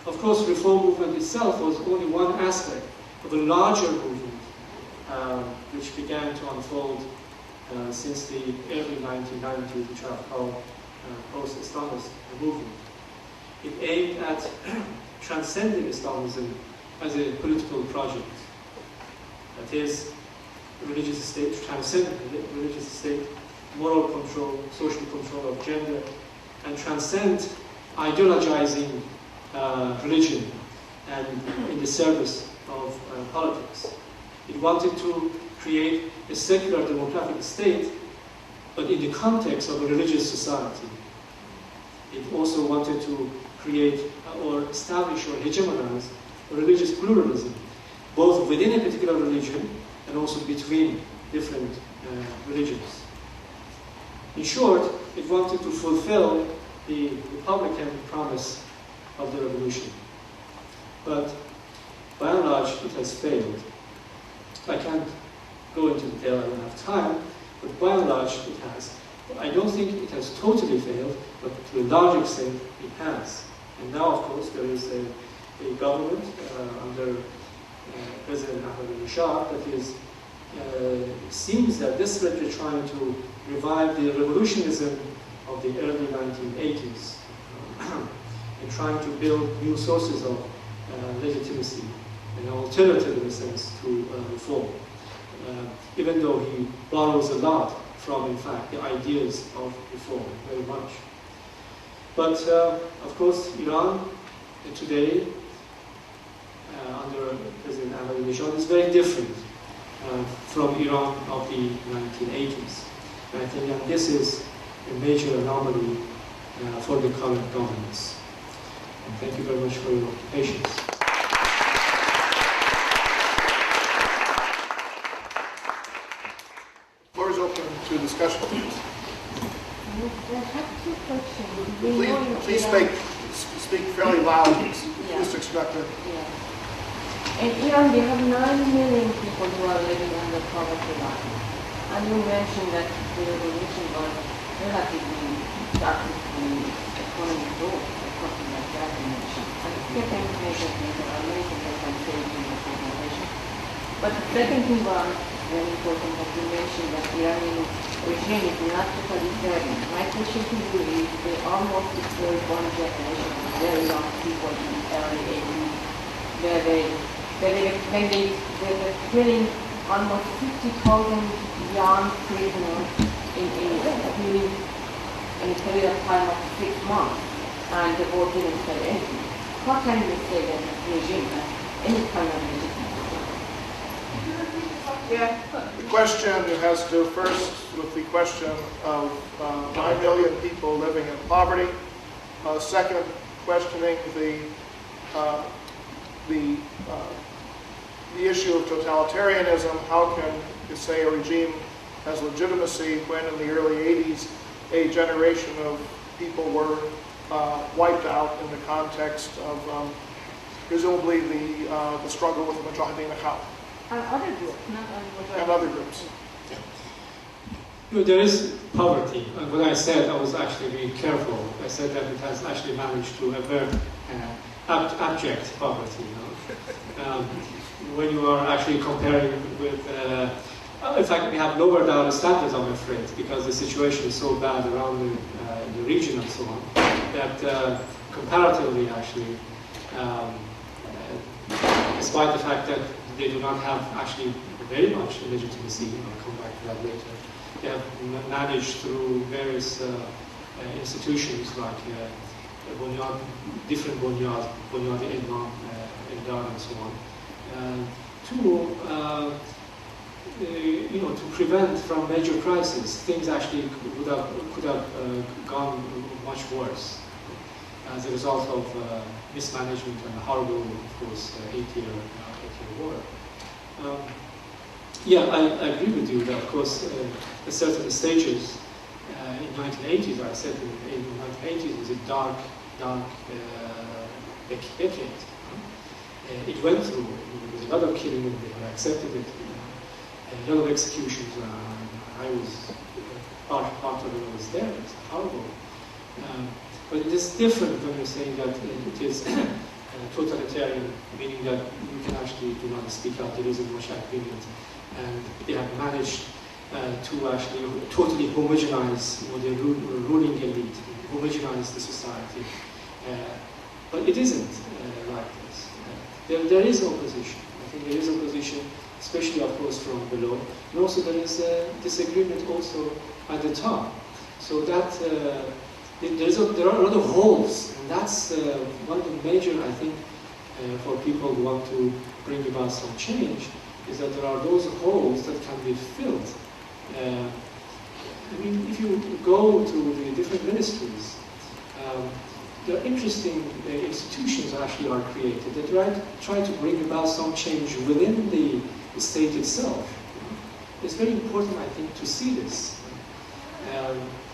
of course, reform movement itself was only one aspect of a larger movement which began to unfold since the early 1990s, which are called post-Islamist movement. It aimed at transcending Islamism as a political project. That is, religious state, transcend religious state, moral control, social control of gender, and transcend ideologizing religion and in the service of politics. It wanted to create a secular democratic state, but in the context of a religious society. It also wanted to create or establish or hegemonize religious pluralism, both within a particular religion and also between different religions. In short, it wanted to fulfill the Republican promise of the revolution. But by and large, it has failed. I can't go into detail, I don't have time, but by and large, it has. I don't think it has totally failed, but to a large extent, it has. And now, of course, there is a government under President Ahmadinejad that is, seems that desperately trying to revive the revolutionism of the early 1980s and trying to build new sources of legitimacy, an alternative, in a sense, to reform. Even though he borrows a lot from, in fact, the ideas of reform, very much. But, of course, Iran today, under President Ahmadinejad, is very different from Iran of the 1980s. And I think that this is a major anomaly for the current governments. And thank you very much for your patience. The floor is open to discussion. I have two questions. Please speak fairly loud. Acoustics not good. In Iran, we have 9 million people who are living under poverty line. And you mentioned that the revolution was relatively starting to economic growth or something like that you mentioned. And the second major thing, there are many things I can say in the presentation. But the second thing was very important that you mentioned that the Iranian regime is not totalitarian. My question to you is, they almost destroyed one generation of very young people in the early 80s, where they were killing almost 50,000 young prisoners in a period of time of 6 months, and the war didn't say anything. How can you say that the regime has any kind of legitimacy? The question has to do first with the question of 9 million people living in poverty. Second, questioning the issue of totalitarianism. How can you say a regime has legitimacy when in the early 80s a generation of people were wiped out in the context of presumably the struggle with Mujahideen al-Khalq? And other groups, not only and other groups. There is poverty. And what I said, I was actually being careful. I said that it has actually managed to avert abject poverty. When you are actually comparing with, in fact, we have lower down standards, I'm afraid, because the situation is so bad around the region and so on, that comparatively, actually, despite the fact that they do not have actually very much legitimacy, I'll come back to that later. They have managed through various institutions like Bunyad, different Bunyad Imam, Eldar, and so on, to prevent from major crises. Things actually could have gone much worse as a result of mismanagement and a horrible, of course, 8-year war. Yeah, I agree with you that, of course, at certain stages in the 1980s, I said in the 1980s was a dark decade. It went through, there was a lot of killing, and they accepted it, a lot of executions. I was part of it, I was there, it's horrible. But it is different when you're saying that it is totalitarian, meaning that you can actually do not speak out, there isn't much agreement. And they have managed to actually totally homogenize the ruling elite, homogenize the society. But it isn't like this. There is opposition. I think there is opposition, especially, of course, from below. And also there is disagreement also at the top. So that there are a lot of holes, and that's one of the major, I think, for people who want to bring about some change, is that there are those holes that can be filled. I mean, if you go to the different ministries, there are interesting institutions actually are created that try to bring about some change within the state itself. It's very important, I think, to see this.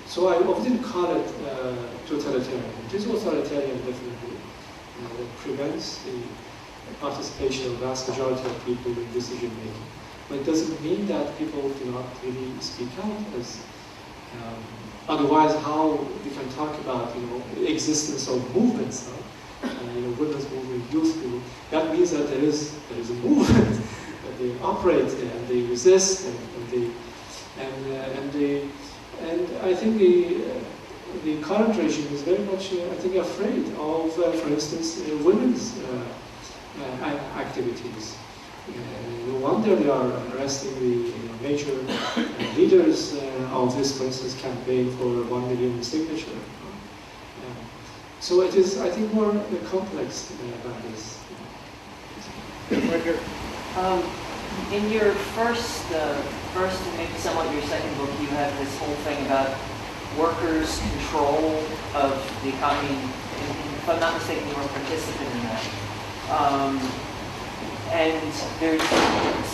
So I often call it totalitarian. It is authoritarian, definitely. That prevents the participation of the vast majority of people in decision making. But it doesn't mean that people do not really speak out. Otherwise, how we can talk about the existence of movements, women's movement, youth movement? That means that there is a movement that they operate and they resist and I think the current regime is very much, I think, afraid of, for instance, women's activities. No wonder they are arresting the major leaders of this, for instance, campaign for 1 million signature. So it is, I think, more complex than this. Right here. In your first and maybe somewhat your second book, you have this whole thing about workers' control of the economy. If I'm not mistaken, you were a participant in that. And there's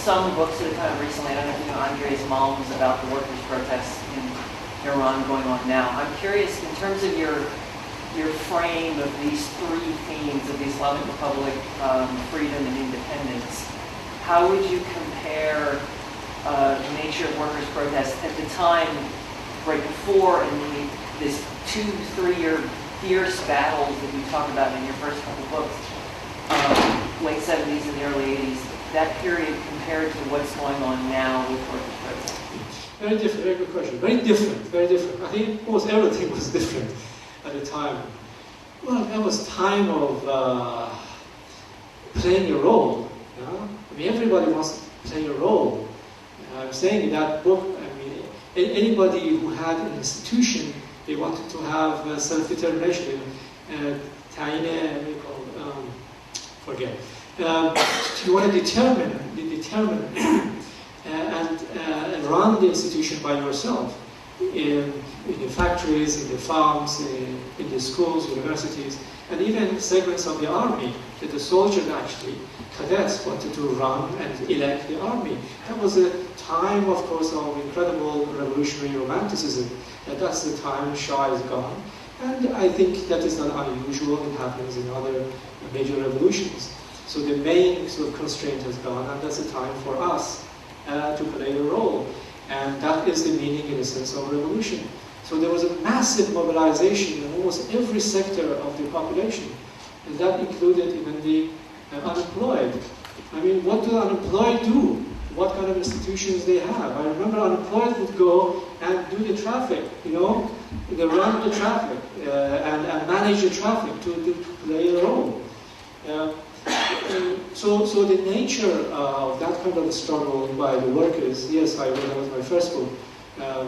some books that have come out recently. I don't know if you know Andres Malm's about the workers' protests in Iran going on now. I'm curious, in terms of your frame of these three themes of the Islamic Republic, freedom, and independence, how would you compare the nature of workers' protests at the time, right before, and this 2-3 year fierce battles that you talk about in your first couple books, late 70s and the early 80s, that period compared to what's going on now with workers' protests? Very different, very good question. Very different, very different. I think almost everything was different at the time. Well, that was time of playing a role. I mean, everybody wants to play a role. I'm saying in that book, I mean, anybody who had an institution, they wanted to have self-determination. You want to determine and run the institution by yourself in the factories, in the farms, in the schools, universities, and even segments of the army that the soldiers actually, cadets, wanted to run and elect the army. That was a time, of course, of incredible revolutionary romanticism. And that's the time Shah is gone. And I think that is not unusual. It happens in other major revolutions. So the main sort of constraint has gone, and that's a time for us to play a role. And that is the meaning, in a sense, of revolution. So there was a massive mobilization in almost every sector of the population. And that included even the unemployed. I mean, what do the unemployed do? What kind of institutions they have? I remember unemployed would go and do the traffic, they run the traffic and manage the traffic to play a role. So the nature of that kind of struggle by the workers, yes, that was my first book,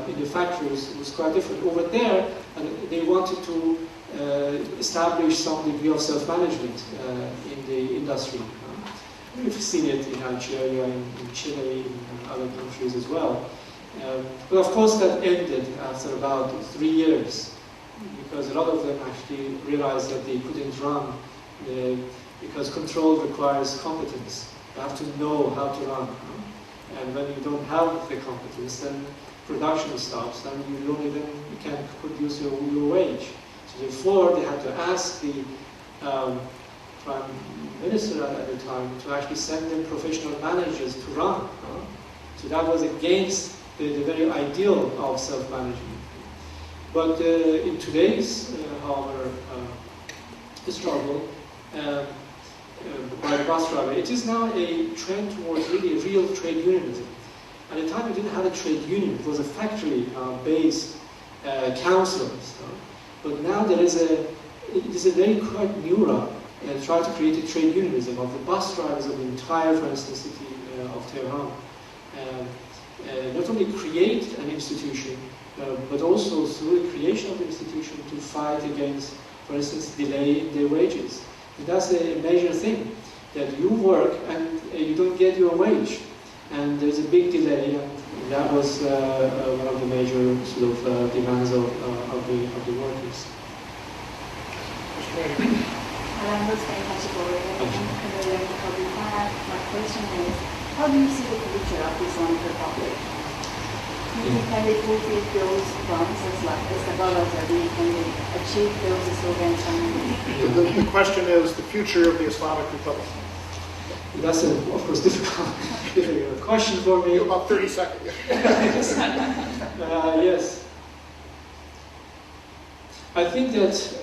in the factories was quite different. Over there, they wanted to establish some degree of self-management in the industry. We've seen it in Algeria, in Chile, in other countries as well. But of course that ended after about 3 years, because a lot of them actually realized that they couldn't run, because control requires competence. You have to know how to run. And when you don't have the competence, then production stops, and you can't produce your wage. So therefore, they had to ask the Prime Minister at the time to actually send them professional managers to run. So that was against the very ideal of self-management. But in today's, however, struggle, by the bus driver, it is now a trend towards really real trade unionism. At the time, we didn't have a trade union. It was a factory-based councils. But now it is a very quite new era, try to create a trade unionism of the bus drivers of the entire, for instance, city of Tehran. Not only create an institution, but also through the creation of the institution to fight against, for instance, delay in their wages. And that's a major thing, that you work and you don't get your wage. And there's a big delay, and that was one of the major sort of demands of the workers. My question is, how do you see the future of the Islamic Republic? Can they fulfill those promises as well as can they achieve those slogans? The question is the future of the Islamic Republic. That's, of course, difficult question for me. About 30 seconds. Yes. I think that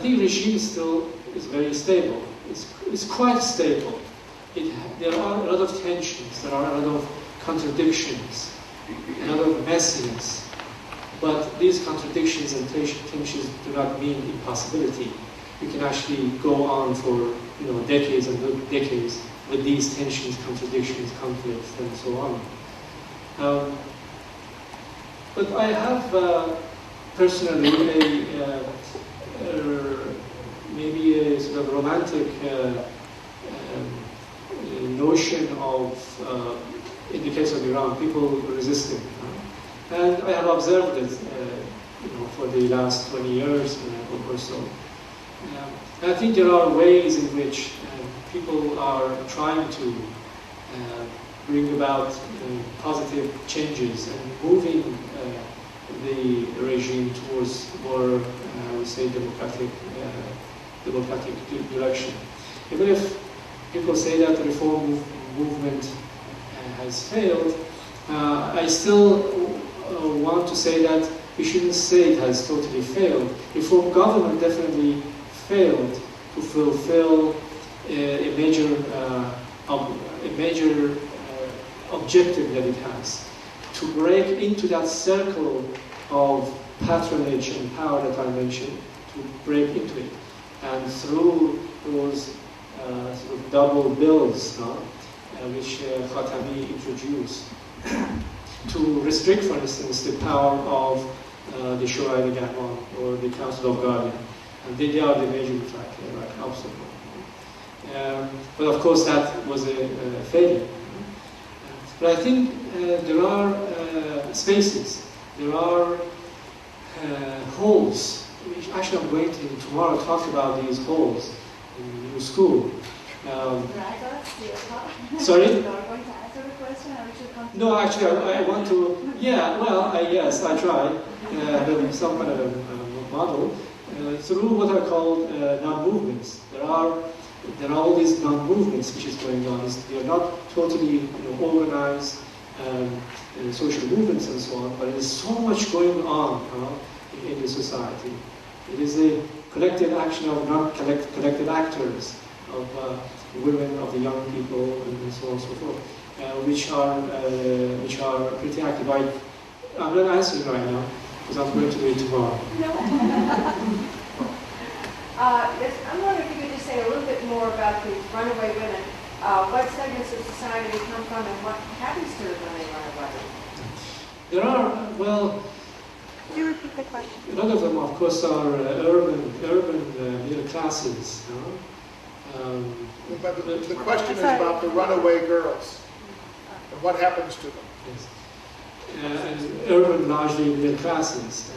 the regime still is very stable. It's quite stable. There are a lot of tensions. There are a lot of contradictions, a lot of messiness. But these contradictions and tensions do not mean impossibility. You can actually go on for decades and decades with these tensions, contradictions, conflicts, and so on. But I have personally maybe a sort of romantic notion of, in the case of Iran, people resisting. And I have observed it for the last 20 years or so. I think there are ways in which people are trying to bring about positive changes and moving the regime towards more, I would say, democratic direction. Even if people say that the reform movement has failed, I still want to say that we shouldn't say it has totally failed. Reform government definitely failed to fulfill a major objective that it has, to break into that circle of patronage and power that I mentioned, to break into it. And through those sort of double bills, which Khatami introduced, to restrict, for instance, the power of the Shura Nigahan or the Council of Guardians. And they are the major obstacle. But of course that was a failure. But I think there are spaces, there are holes. Actually, I'm going to tomorrow talk about these holes in your school. Sorry? You are going to answer the question, or we should continue? No, actually, I want to. Yeah, well, yes, I try with some kind of model through what are called non-movements. There are all these non-movements which is going on. They are not totally organized social movements and so on, but there is so much going on in the society. It is a collective action of non-collective actors, of women, of the young people, and so on and so forth, which are pretty active. I'm not answering right now because I'm going to do it tomorrow. Yes, I'm wondering if you could just say a little bit more about the runaway women. What segments of society they come from, and what happens to them when they run away? There are, well, Could you repeat the question? a lot of them, of course, are urban middle classes. But the question is about the runaway girls and what happens to them. Yes. And urban, largely middle classes,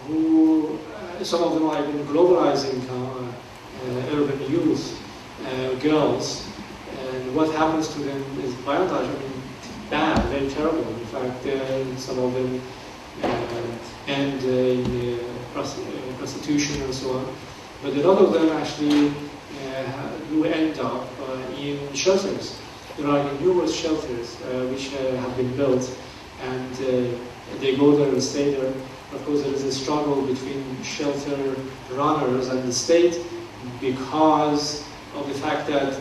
who some of them are even globalizing urban youth, girls, and what happens to them is, by and large, bad, very terrible. In fact, some of them end in prostitution and so on. But a lot of them actually do end up in shelters. There are numerous shelters which have been built, and they go there and stay there. Of course, there is a struggle between shelter runners and the state because of the fact that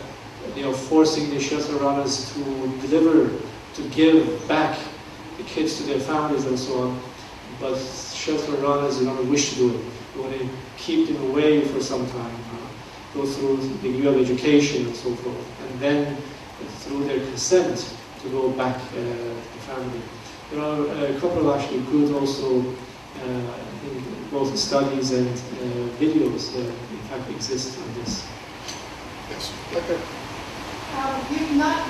they are forcing the shelter runners to give back the kids to their families and so on. But shelter runners do not wish to do it. They want to keep them away for some time, go through the degree of education and so forth, and then through their consent to go back to the family. There are a couple of actually good also, I think both studies and videos in fact exist on this. Yes. Okay. You've not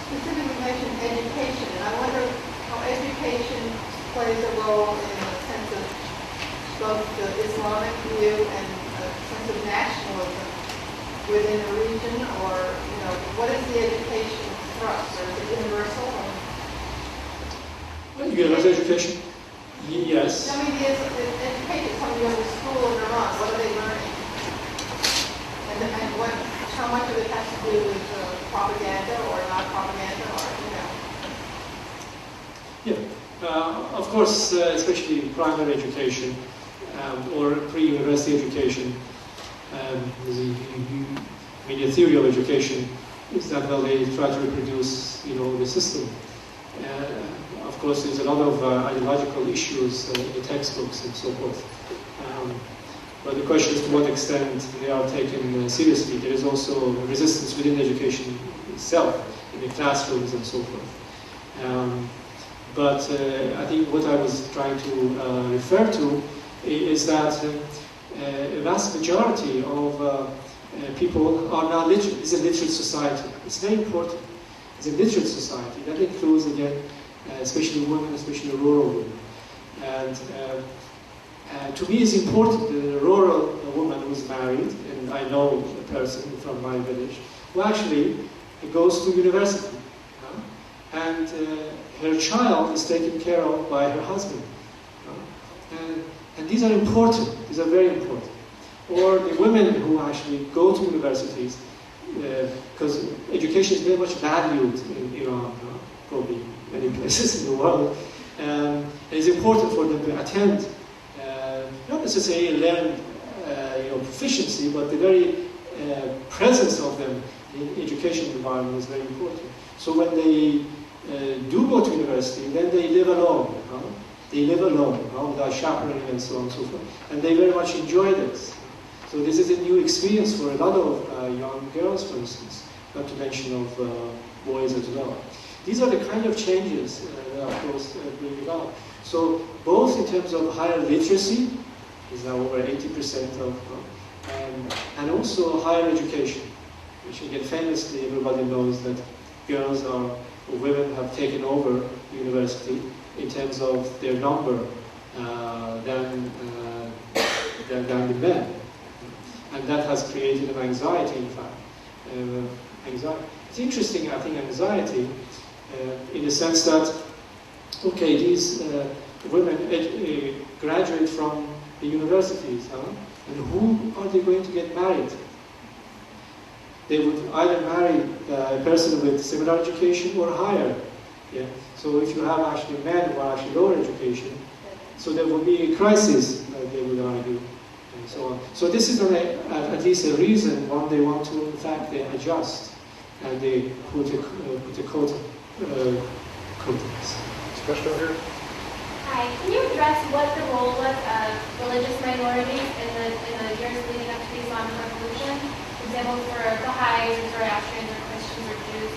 specifically mentioned education, and I wonder how education plays a role in the sense of both the Islamic view and a sense of nationalism within the region, or, what is the education thrust, or is it universal? Universal education? Yes. I mean, the education, somebody goes to school in Iran, what are they learning? And how much of it has to do with propaganda or not propaganda, or, Yeah, of course, especially primary education or pre-university education. The theory of education is that, well, they try to reproduce, the system. Of course, there's a lot of ideological issues in the textbooks and so forth. But the question is to what extent they are taken seriously. There is also resistance within education itself, in the classrooms and so forth. But I think what I was trying to refer to is that a vast majority of people are now literate. It's a literate society. It's very important. It's a literate society. That includes, again, especially women, especially rural women. And to me, it's important that a rural woman who's married, and I know a person from my village, who actually goes to university, and her child is taken care of by her husband. And these are important. These are very important. Or the women who actually go to universities, because education is very much valued in Iran, probably many places in the world. And it's important for them to attend, not necessarily learn proficiency, but the very presence of them in education environment is very important. So when they do go to university, then they live alone. They live alone, without chaperoning and so on and so forth. And they very much enjoy this. So this is a new experience for a lot of young girls, for instance, not to mention of boys as well. These are the kind of changes that are, of course, bring about. So both in terms of higher literacy, is now over 80% of, and also higher education, which again famously everybody knows that girls or women have taken over university in terms of their number than the men. And that has created an anxiety, in fact. Anxiety. It's interesting, I think, anxiety in the sense that, okay, these women graduate from the universities, and who are they going to get married? They would either marry a person with similar education or higher. Yeah. So if you have actually men who are actually lower education, so there will be a crisis, they would argue, and so on. So this is at least a reason why they want to, in fact, they adjust and they put a quota. Question here. Hi, can you address what the role was of religious minorities in the years leading up to the Islamic Revolution? For example, for Baha'is or Zoroastrians or Christians or Jews,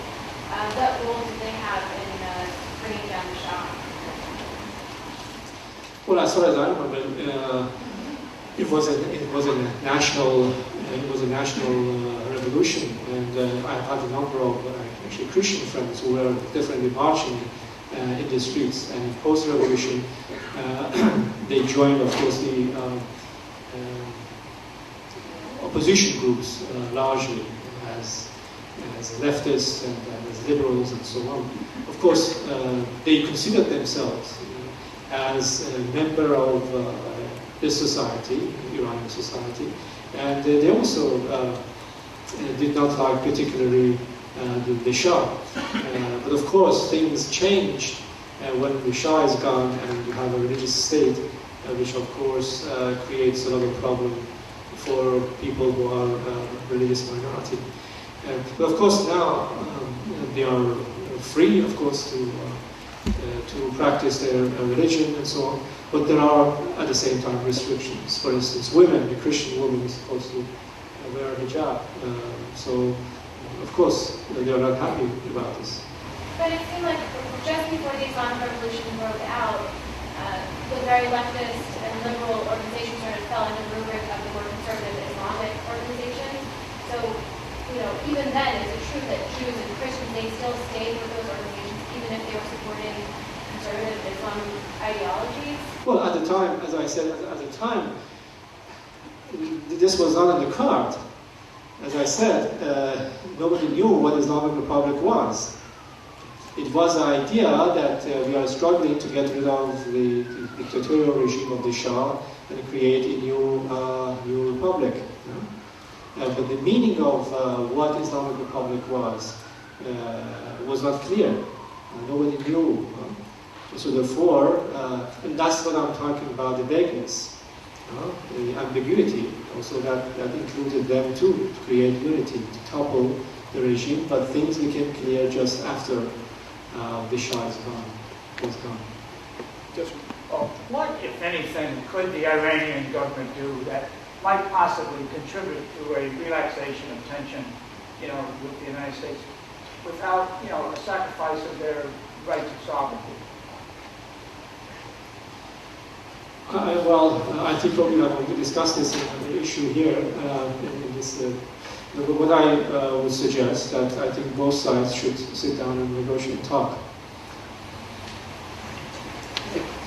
what role did they have in bringing down the Shah? Well, as far as I remember, it was a national revolution, and I've had a number of actually Christian friends who were definitely marching in the streets. And post-revolution, they joined, of course, the opposition groups largely as leftists and as liberals and so on. Of course, they considered themselves as a member of this society, Iranian society, and they also did not like particularly the Shah. But of course, things changed when the Shah is gone and you have a religious state, which of course creates a lot of problem for people who are religious minority. But of course now they are free, of course, to practice their religion and so on. But there are at the same time restrictions. For instance, women, the Christian woman is supposed to wear a hijab. So of course they are not happy about this. But it seemed like just before the Islamic Revolution broke out, the very leftist and liberal organizations sort of fell under the rubric of the more conservative Islamic organizations. So, even then, is it true that Jews and Christians, they still stayed with those organizations even if they were supporting conservative Islamic ideologies? Well, at the time, as I said, at the time, this was not in the card. As I said, nobody knew what Islamic Republic was. It was the idea that we are struggling to get rid of the dictatorial regime of the Shah and create a new republic. But the meaning of what Islamic Republic was not clear. Nobody knew. So therefore, and that's what I'm talking about, the vagueness, the ambiguity. Also that included them too, to create unity, to topple the regime, but things became clear just after the Shah was gone. What, if anything, could the Iranian government do that might possibly contribute to a relaxation of tension, with the United States, without, a sacrifice of their right to sovereignty? I think probably I'm going to discuss this issue here. What I would suggest that I think both sides should sit down and negotiate and talk.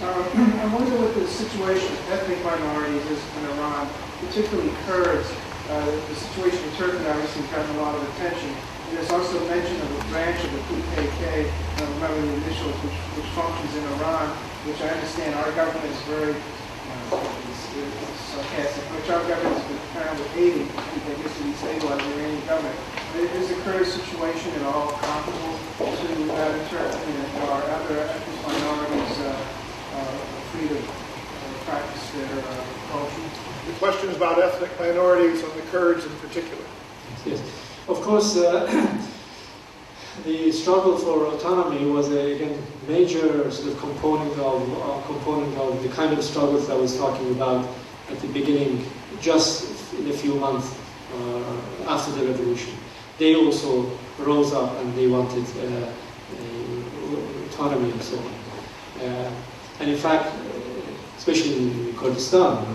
I wonder what the situation of ethnic minorities is in Iran, particularly Kurds. The situation in Turkey obviously has gotten a lot of attention. And there's also mention of a branch of the PKK, I remember the initials, which functions in Iran, which I understand our government is very sarcastic, which our government has been apparently aiding, I guess, to destabilize the Iranian government. Is the Kurdish situation at all comparable to that in Turkey, and are other ethnic minorities free to practice their culture? The question is about ethnic minorities and the Kurds in particular. Yes. Of course, the struggle for autonomy was a major sort of component of the kind of struggles I was talking about at the beginning, just in a few months after the revolution. They also rose up and they wanted autonomy and so on. And in fact, especially in Kurdistan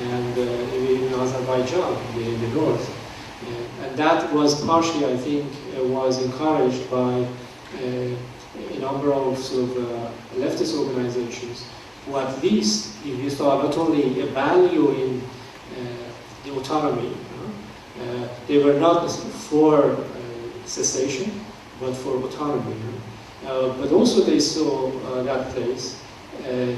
and in Azerbaijan, in the north. And that was partially, I think, was encouraged by a number of sort of leftist organizations who at least, if you saw not only a value in the autonomy, they were not for cessation, but for autonomy. But also they saw that place,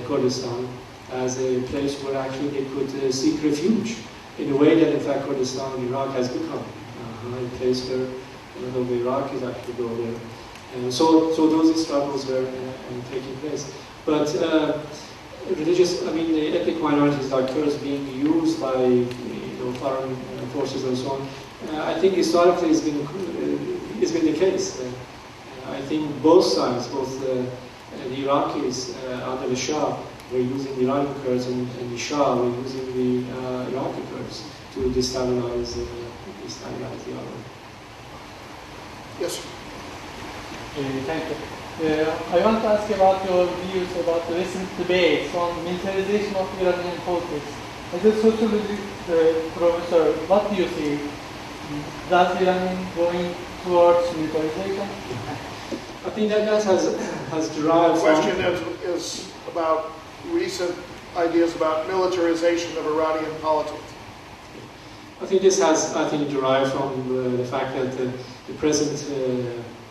Kurdistan, as a place where actually they could seek refuge in a way that in fact Kurdistan in Iraq has become a place where the Iraqis actually go there. So those struggles were taking place. But the ethnic minorities like Kurds being used by foreign forces and so on, I think historically it's been the case. I think both sides, both the Iraqis under the Shah were using the Iranian Kurds and the Shah were using the Iraqi Kurds to destabilize the other. Yes, sir. Thank you. I want to ask about your views about the recent debates on militarization of Iranian politics. As a sociology professor, what do you see? Does Iran going towards militarization? I think that has derived from... The question is about recent ideas about militarization of Iranian politics. I think this has, derived from the fact that the present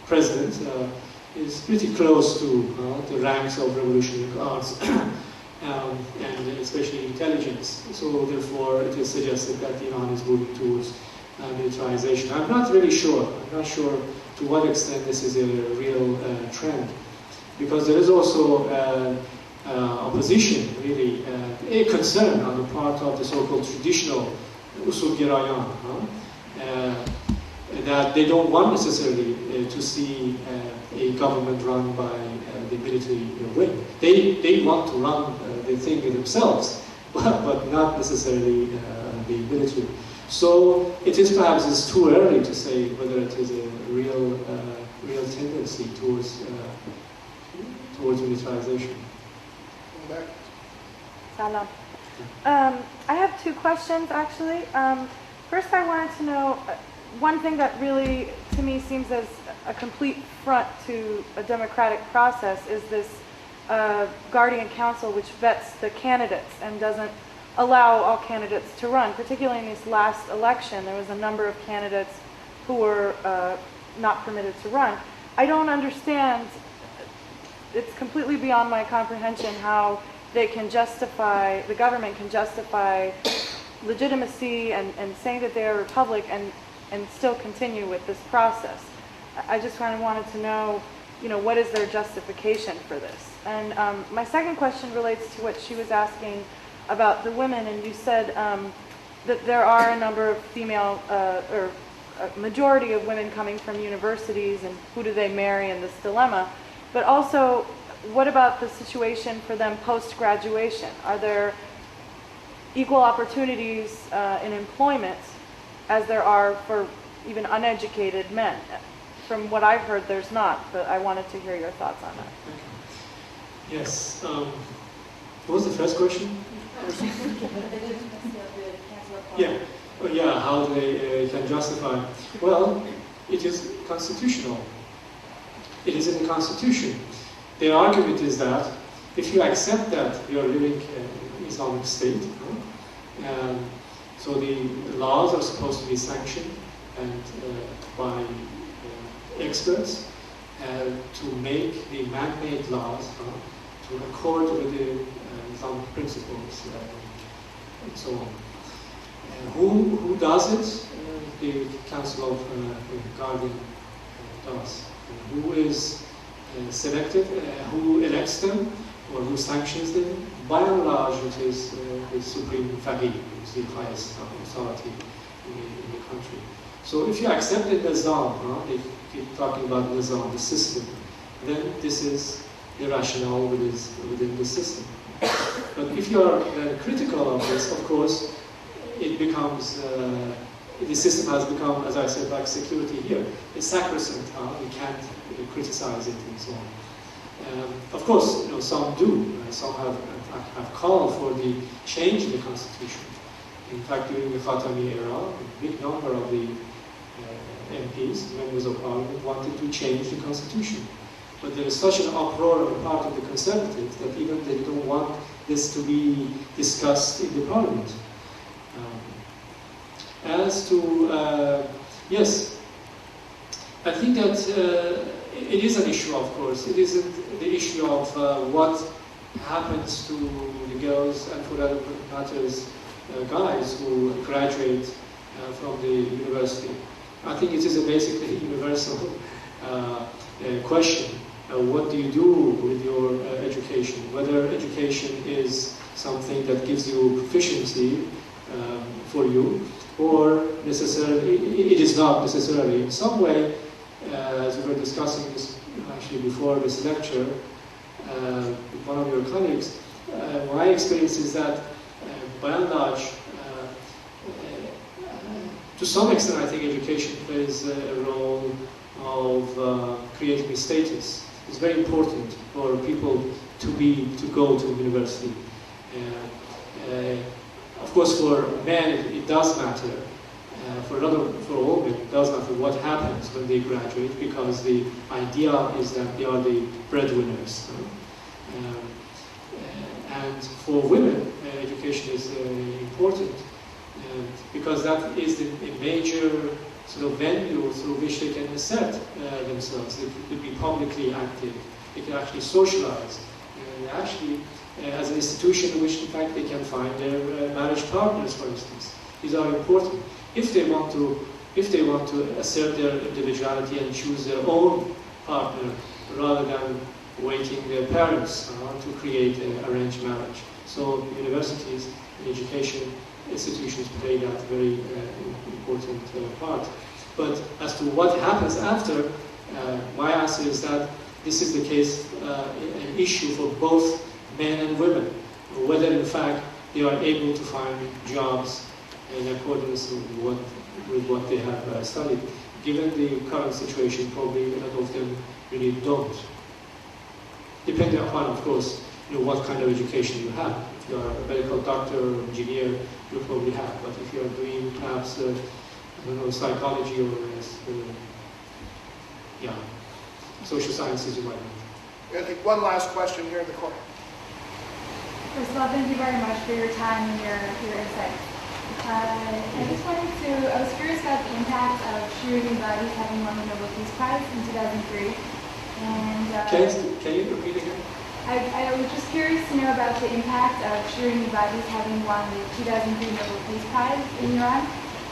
president is pretty close to the ranks of revolutionary guards, and especially intelligence. So therefore, it is suggested that Iran is moving towards militarization. I'm not really sure. I'm not sure to what extent this is a real trend, because there is also opposition, really, a concern on the part of the so-called traditional Usul Gerayan, that they don't want necessarily to see a government run by the military wing. They want to run the thing themselves, but not necessarily the military. So it is perhaps too early to say whether it is a real tendency towards militarization. Salam. I have two questions actually. First, I wanted to know one thing that really, to me, seems as a complete front to a democratic process is this Guardian Council, which vets the candidates and doesn't allow all candidates to run. Particularly in this last election, there was a number of candidates who were not permitted to run. I don't understand, it's completely beyond my comprehension how they can justify, the government can justify legitimacy and saying that they're a republic and still continue with this process. I just kind of wanted to know, what is their justification for this? And my second question relates to what she was asking about the women, and you said that there are a number of female, or a majority of women coming from universities, and who do they marry in this dilemma? But also, what about the situation for them post-graduation? Are there equal opportunities in employment as there are for even uneducated men? From what I've heard, there's not, but I wanted to hear your thoughts on that. Yes. What was the first question? Yeah. Oh, yeah, how they can justify. Well, it is constitutional. It is in the Constitution. Their argument is that if you accept that you are living in Islamic state, so the laws are supposed to be sanctioned and by experts to make the man-made laws to accord with the Islamic principles and so on. Who does it? The Council of Guardian does. Who is selected? Who elects them? Or who sanctions them? By and large, it is the Supreme Faqih, who is the highest authority in the country. So if you accept the Nizam, if you're talking about Nizam, the system, then this is the rationale within the system. But if you are critical of this, of course, it becomes, the system has become, as I said, like security here. It's sacrosanct, we can't criticize it and so on. Of course, some do. Some have called for the change in the constitution. In fact, during the Khatami era, a big number of the MPs, members of parliament, wanted to change the constitution. But there is such an uproar on the part of the conservatives that even they don't want this to be discussed in the parliament. As to, yes, I think that it is an issue, of course. It isn't the issue of what happens to the girls and, for other matters, guys who graduate from the university. I think it is a basically universal question. What do you do with your education? Whether education is something that gives you proficiency for you, or necessarily, it is not necessarily. In some way, as we were discussing this actually before this lecture, with one of your colleagues, my experience is that by and large, to some extent, I think education plays a role of creating a status. It's very important for people to go to university. Of course, for men, it does matter. For all men, it does matter what happens when they graduate, because the idea is that they are the breadwinners. And for women, education is important, because that is a major sort of venue through which they can assert themselves. They could be publicly active. They can actually socialize. And actually, as an institution in which, in fact, they can find their marriage partners, for instance. These are important. If they want to assert their individuality and choose their own partner, rather than waiting their parents to create an arranged marriage. So universities and education institutions play that very important part. But as to what happens after, my answer is that this is the case, an issue for both men and women, whether in fact they are able to find jobs in accordance with what they have studied. Given the current situation, probably a lot of them really don't. Depending upon, of course, what kind of education you have. If you are a medical doctor or engineer, you probably have. But if you are doing perhaps, I don't know, psychology or social sciences, you might not. I think one last question here in the corner. First of all, thank you very much for your time and your insights. I just wanted to, I was curious about the impact of Shirin Ebadi having won the Nobel Peace Prize in 2003. And can you repeat again? I was just curious to know about the impact of Shirin Ebadi having won the 2003 Nobel Peace Prize in Iran,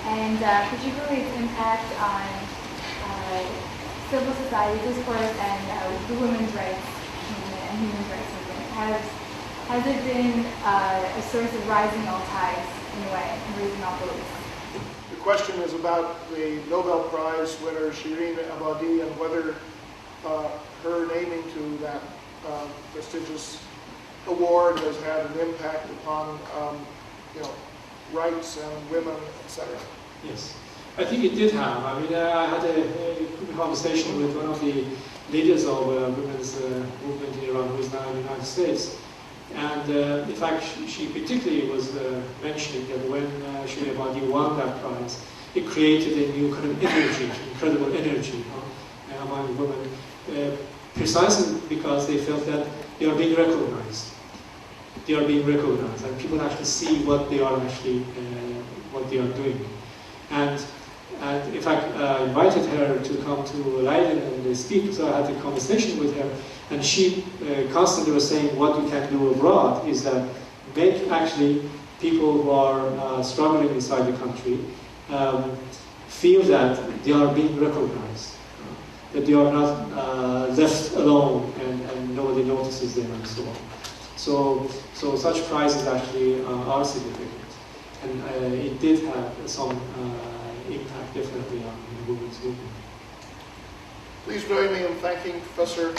and particularly its impact on civil society discourse and the women's rights movement and human rights movement. Has it been a source of rising all tides in a way, and raising all boats? The question is about the Nobel Prize winner Shirin Ebadi and whether her naming to that prestigious award has had an impact upon rights and women, etc. Yes, I think it did have. I mean, I had a conversation with one of the leaders of women's movement in Iran, who is now in the United States. And in fact, she particularly was mentioning that when Shirin Ebadi won that prize, it created a new kind of energy, incredible energy among women, precisely because they felt that they are being recognized. They are being recognized, and people actually see what they are actually, what they are doing. And in fact, I invited her to come to Leiden and speak, so I had a conversation with her. And she constantly was saying, what we can do abroad is that make actually people who are struggling inside the country feel that they are being recognized, that they are not left alone and nobody notices them and so on. So such prizes actually are significant. And it did have some impact definitely on the women's movement. Please join me in thanking Professor